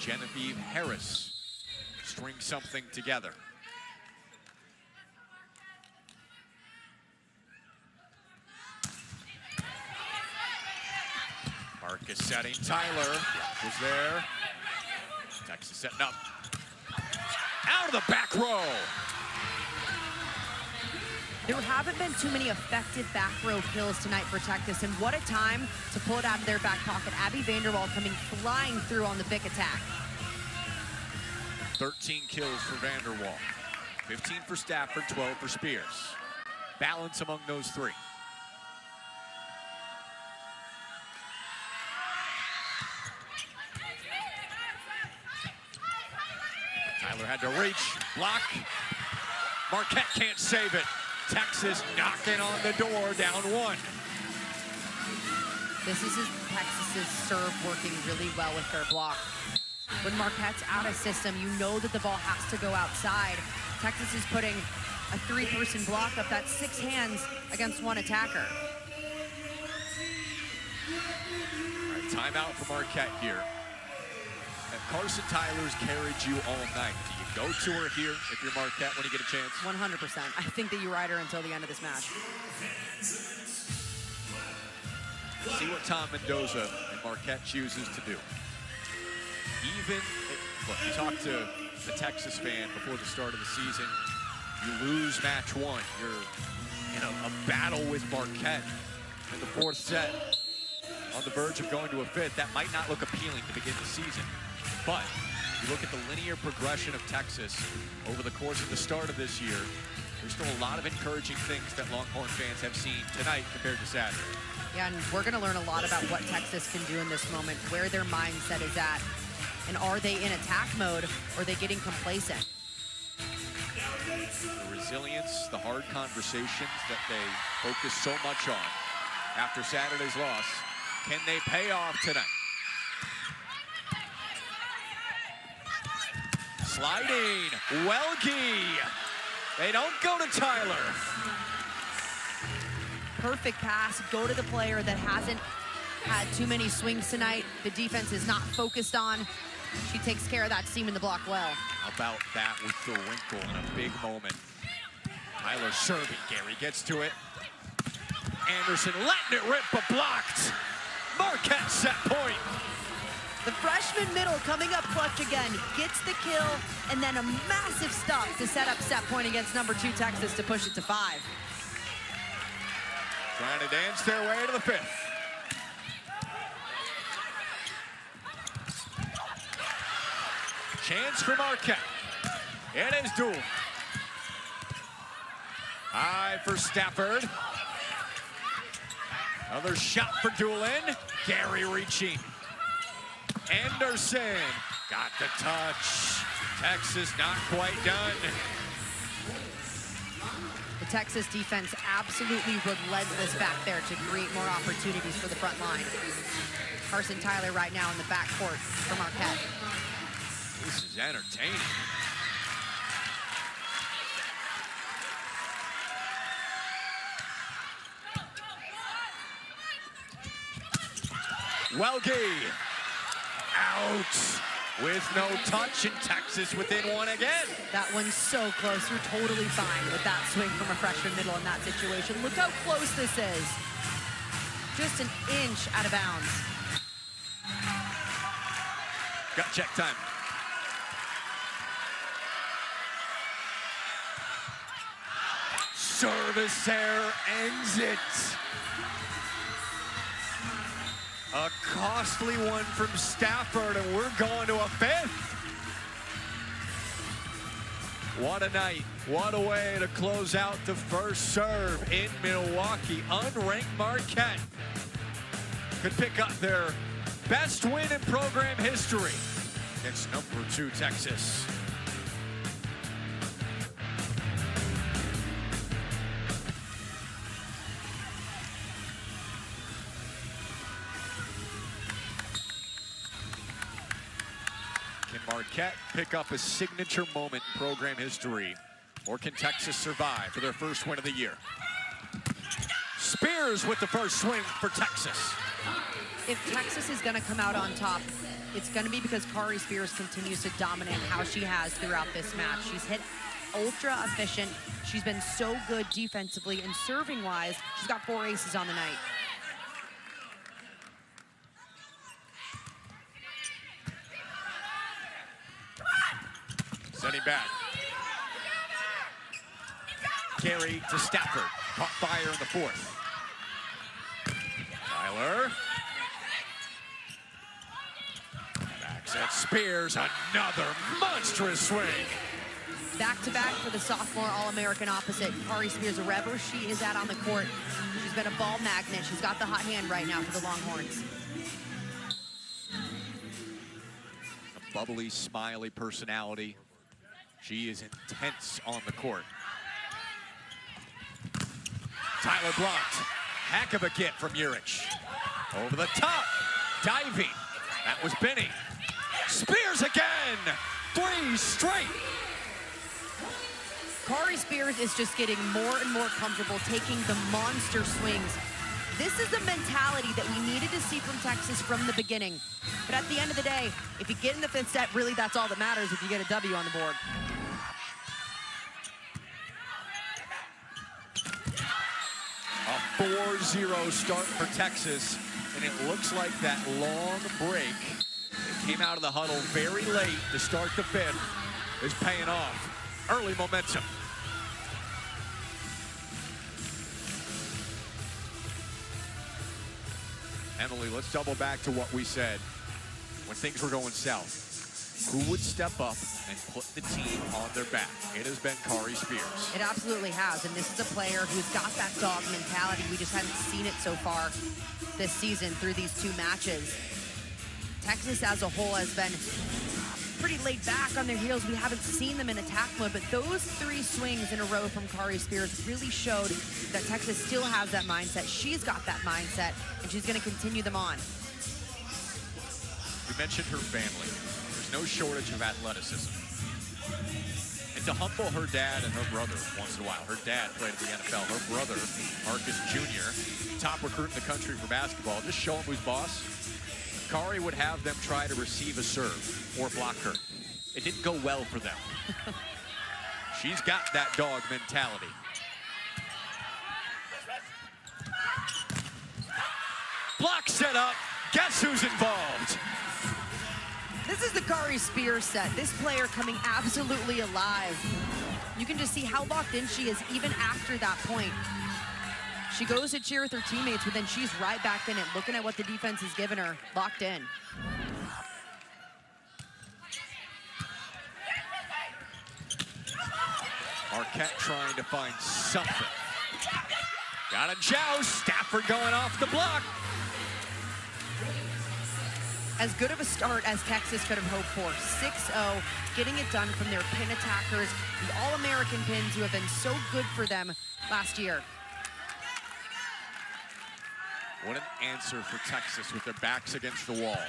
Genevieve Harris strings something together. Marcus setting Tyler. Was there. Texas setting up. Out of the back row. There haven't been too many effective back row kills tonight for Texas, and what a time to pull it out of their back pocket. Abby Vanderwall coming flying through on the big attack. 13 kills for Vanderwall, 15 for Stafford, 12 for Spears. Balance among those three. Tyler had to reach, block. Marquette can't save it. Texas knocking on the door, down one. This is Texas's serve working really well with their block. When Marquette's out of system, you know that the ball has to go outside. Texas is putting a three-person block up. That's 6 hands against one attacker. All right, timeout for Marquette here. And Carson Tyler's carried you all night. Do you go to her here if you're Marquette when you get a chance? 100%. I think that you ride her until the end of this match. See what Tom Mendoza and Marquette chooses to do. Look, you talk to a Texas fan before the start of the season, you lose match one. You're in a battle with Marquette in the 4th set, on the verge of going to a 5th. That might not look appealing to begin the season, but you look at the linear progression of Texas over the course of the start of this year, there's still a lot of encouraging things that Longhorn fans have seen tonight compared to Saturday. Yeah, and we're going to learn a lot about what Texas can do in this moment, where their mindset is at, and are they in attack mode, or are they getting complacent? The resilience, the hard conversations that they focus so much on after Saturday's loss, can they pay off tonight? Sliding, Welge. They don't go to Tyler. Perfect pass, go to the player that hasn't had too many swings tonight. The defense is not focused on. She takes care of that seam in the block well. How about that with the wrinkle in a big moment? Tyler serving, Gary gets to it. Anderson letting it rip, but blocked. Marquette set point. The freshman middle coming up clutch again, gets the kill, and then a massive stop to set up set point against number 2 Texas to push it to 5. Trying to dance their way to the 5th. Chance for Marquette. It is Dool. High for Stafford. Another shot for Doolin. Gary reaching. Anderson got the touch. Texas not quite done. The Texas defense absolutely relentless back there to create more opportunities for the front line. Carson Tyler right now in the backcourt for Marquette. This is entertaining. Welge out with no touch, and Texas within one again. That one's so close. You're totally fine with that swing from a freshman middle in that situation. Look how close this is. Just an inch out of bounds. Got check time. Service error ends it. A costly one from Stafford, and we're going to a 5th. What a night. What a way to close out the first serve in Milwaukee. Unranked Marquette could pick up their best win in program history against number 2 Texas. Marquette pick up a signature moment in program history, or can Texas survive for their first win of the year? Spears with the first swing for Texas. If Texas is going to come out on top, it's going to be because Kari Spears continues to dominate how she has throughout this match. She's hit ultra efficient. She's been so good defensively, and serving-wise, she's got 4 aces on the night. Setting back. carry to Stafford. Caught fire in the fourth. Tyler. Backs at Spears. Another monstrous swing. Back-to-back for the sophomore All-American opposite, Kari Spears, wherever she is at on the court. She's been a ball magnet. She's got the hot hand right now for the Longhorns. A bubbly, smiley personality. She is intense on the court. Tyler blocked. Heck of a get from Urich. Over the top. Diving. That was Benny. Spears again. 3 straight. Kari Spears is just getting more and more comfortable taking the monster swings. This is the mentality that we needed to see from Texas from the beginning. But at the end of the day, if you get in the 5th set, really that's all that matters if you get a W on the board. A 4-0 start for Texas, and it looks like that long break that came out of the huddle very late to start the 5th is paying off. Early momentum. Emily, let's double back to what we said when things were going south. Who would step up and put the team on their back? It has been Kari Spears. It absolutely has, and this is a player who's got that dog mentality. We just haven't seen it so far this season through these 2 matches. Texas as a whole has been pretty laid back on their heels. We haven't seen them in attack mode, but those 3 swings in a row from Kari Spears really showed that Texas still has that mindset. She's got that mindset, and she's going to continue them on. We mentioned her family. There's no shortage of athleticism. And to humble her dad and her brother once in a while. Her dad played in the NFL. Her brother, Marcus Jr., top recruit in the country for basketball. Just show him who's boss. Kari would have them try to receive a serve or block her. It didn't go well for them. She's got that dog mentality. Block set up. Guess who's involved? This is the Kari Spears set. This player coming absolutely alive. You can just see how locked in she is even after that point. She goes to cheer with her teammates, but then she's right back in it, looking at what the defense has given her, locked in. Marquette trying to find something. Got a joust. Stafford going off the block. As good of a start as Texas could have hoped for. 6-0, getting it done from their pin attackers, the All-American pins who have been so good for them last year. What an answer for Texas with their backs against the wall.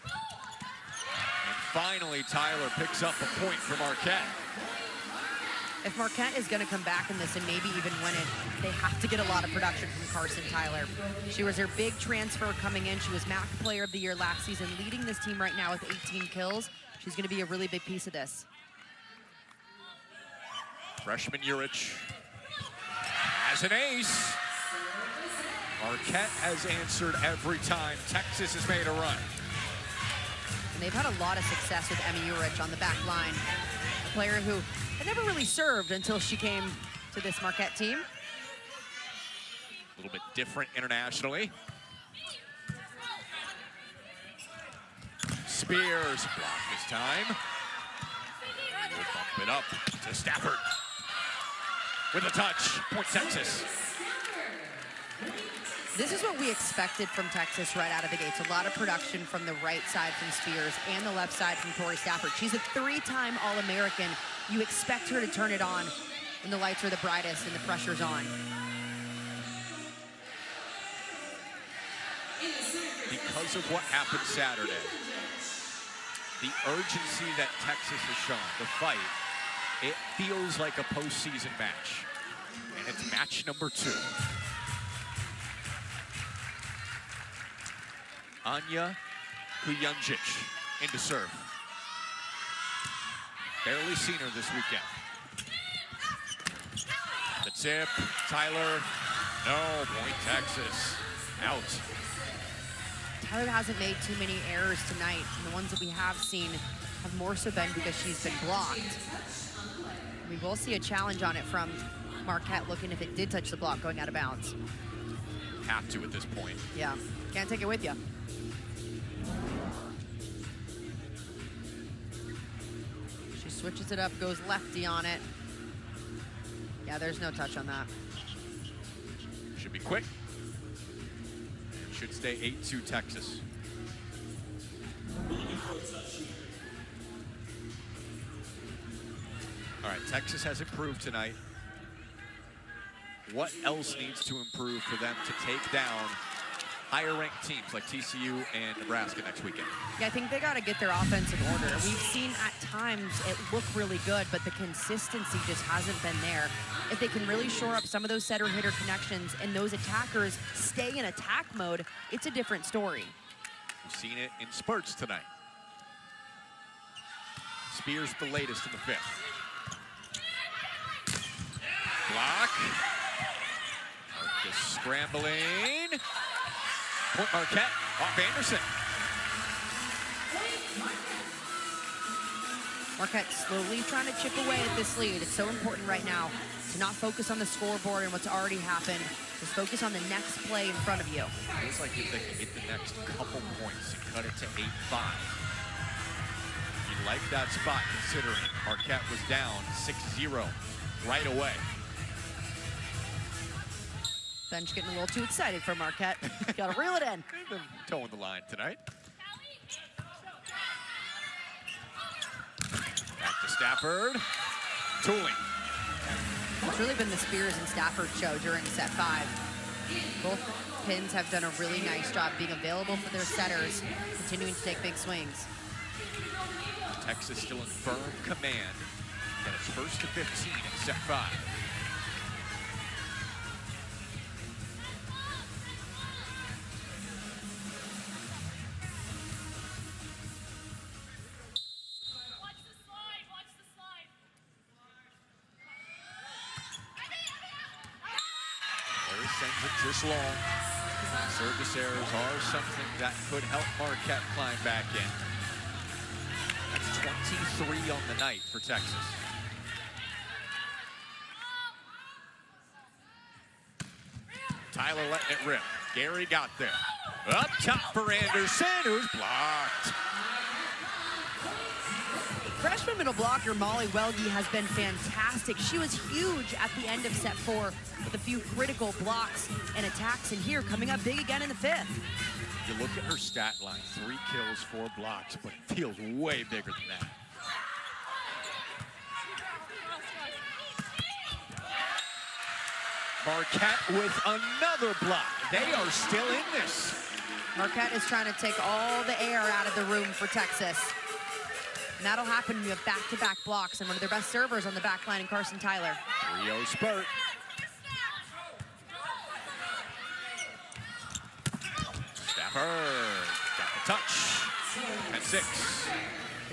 And finally, Tyler picks up a point for Marquette. If Marquette is going to come back in this and maybe even win it, they have to get a lot of production from Carson Tyler. She was their big transfer coming in. She was MAC Player of the Year last season, leading this team right now with 18 kills. She's going to be a really big piece of this. Freshman Urich has an ace. Marquette has answered every time Texas has made a run. And they've had a lot of success with Emmy Urich on the back line. A player who had never really served until she came to this Marquette team. A little bit different internationally. Spears blocked this time. We'll bump it up to Stafford. With a touch, point Texas. This is what we expected from Texas right out of the gates. A lot of production from the right side from Spears and the left side from Tori Stafford. She's a 3-time All-American. You expect her to turn it on when the lights are the brightest and the pressure's on. Because of what happened Saturday, the urgency that Texas has shown, the fight, it feels like a postseason match. And it's match number 2. Anya Kujanjic into serve. Barely seen her this weekend. The tip, Tyler, no, point Texas, out. Tyler hasn't made too many errors tonight, and the ones that we have seen have more so been because she's been blocked. We will see a challenge on it from Marquette, looking if it did touch the block going out of bounds. Have to at this point. Yeah, can't take it with you. She switches it up, goes lefty on it. Yeah, there's no touch on that. Should be quick. Should stay 8-2 Texas. All right, Texas has improved tonight. What else needs to improve for them to take down higher-ranked teams like TCU and Nebraska next weekend? Yeah, I think they got to get their offense in order. We've seen at times it look really good, but the consistency just hasn't been there. If they can really shore up some of those setter-hitter connections and those attackers stay in attack mode, it's a different story. We've seen it in spurts tonight. Spears the latest in the fifth. Block. Marcus scrambling. Point Marquette off Anderson. Marquette slowly trying to chip away at this lead. It's so important right now to not focus on the scoreboard and what's already happened. Just focus on the next play in front of you. Feels like if they can get the next couple points and cut it to 8-5. You'd like that spot considering Marquette was down 6-0 right away. Bench getting a little too excited for Marquette. Got to reel it in. They've been towing the line tonight. Back to Stafford. Tooling. It's really been the Spears and Stafford show during set 5. Both pins have done a really nice job being available for their setters, continuing to take big swings. Texas still in firm command. And it's first to 15 in set 5. Sends it this long. Service errors are something that could help Marquette climb back in. That's 23 on the night for Texas. Tyler letting it rip. Gary got there. Up top for Anderson, who's blocked. Freshman middle blocker Molly Welge has been fantastic. She was huge at the end of set 4 with a few critical blocks and attacks, and here coming up big again in the 5th. You look at her stat line, 3 kills, 4 blocks, but it feels way bigger than that. Marquette with another block. They are still in this. Marquette is trying to take all the air out of the room for Texas. And that'll happen when you have back-to-back blocks and one of their best servers on the back line in Carson Tyler. 3-0 spurt. Stafford got the touch. At 6.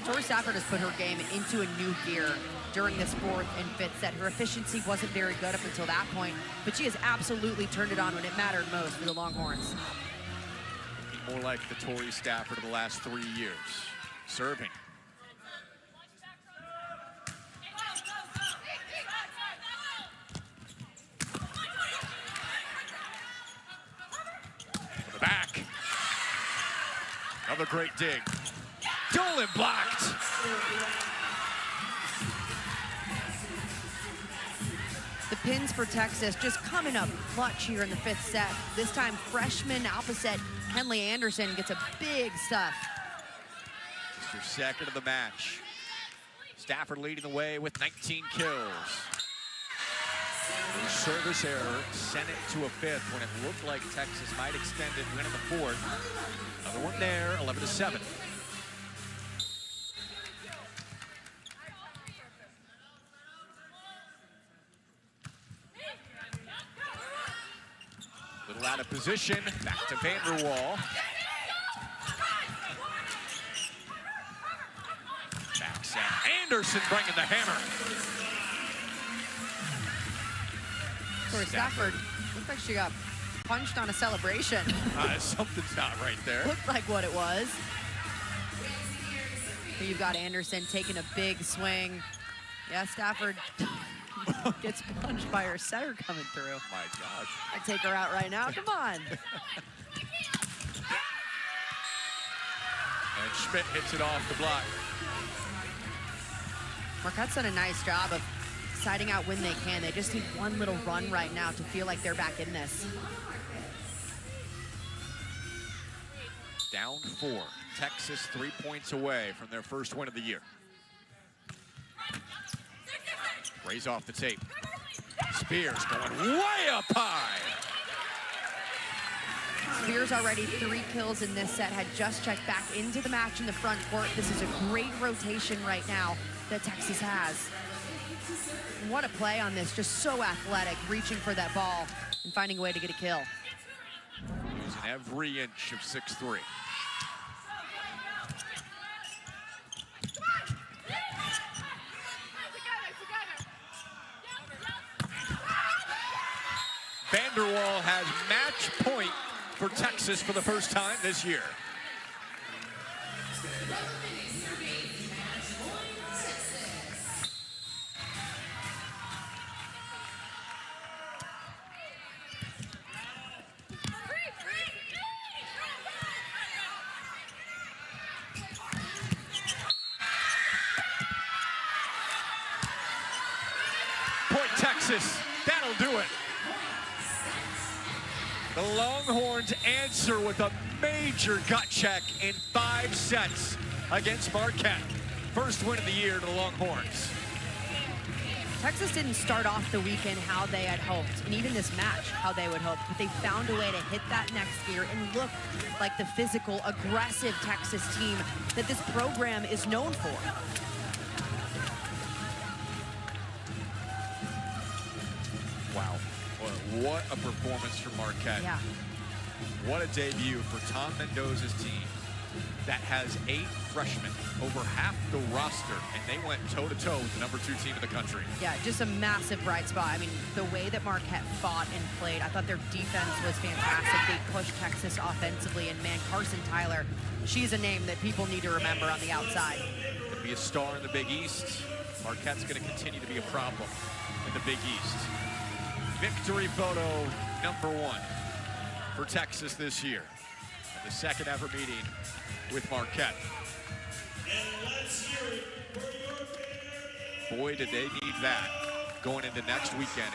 Tori Stafford has put her game into a new gear during this 4th and 5th set. Her efficiency wasn't very good up until that point, but she has absolutely turned it on when it mattered most for the Longhorns. Looking more like the Tori Stafford of the last 3 years. Serving. Back. Another great dig. Dolan blocked. The pins for Texas just coming up clutch here in the 5th set. This time, freshman opposite Henley Anderson gets a big stuff. Just your second of the match. Stafford leading the way with 19 kills. Service error sent it to a 5th when it looked like Texas might extend it, win in the 4th. Another one there, 11-7. Little out of position, back to Vanderwall. Back set, Anderson bringing the hammer. Tori Stafford looked like she got punched on a celebration. Something's not right there. Looked like what it was. Here you've got Anderson taking a big swing. Yeah, Stafford gets punched by her setter coming through. My gosh. I'd take her out right now. Come on. And Schmidt hits it off the block. Marquette's done a nice job of siding out when they can. They just need one little run right now to feel like they're back in this. Down 4. Texas 3 points away from their first win of the year. Rays off the tape. Spears going way up high. Spears already 3 kills in this set, had just checked back into the match in the front court. This is a great rotation right now that Texas has. What a play on this, just so athletic, reaching for that ball and finding a way to get a kill. Using every inch of 6'3". Vanderwall has match point for Texas for the first time this year. Point Texas, that'll do it. The Longhorns answer with a major gut check in 5 sets against Marquette. First win of the year to the Longhorns. Texas didn't start off the weekend how they had hoped, and even this match how they would hope, but they found a way to hit that next gear and look like the physical, aggressive Texas team that this program is known for. Wow, what a performance from Marquette. Yeah. What a debut for Tom Mendoza's team that has 8 freshmen, over half the roster, and they went toe-to-toe with the #2 team in the country. Yeah, just a massive bright spot. I mean, the way that Marquette fought and played, I thought their defense was fantastic. They pushed Texas offensively, and man, Carson Tyler, she's a name that people need to remember on the outside. To be a star in the Big East, Marquette's going to continue to be a problem in the Big East. Victory photo #1 for Texas this year. And the second ever meeting with Marquette. And let's hear it for your favorite. Boy, did they need that going into next weekend.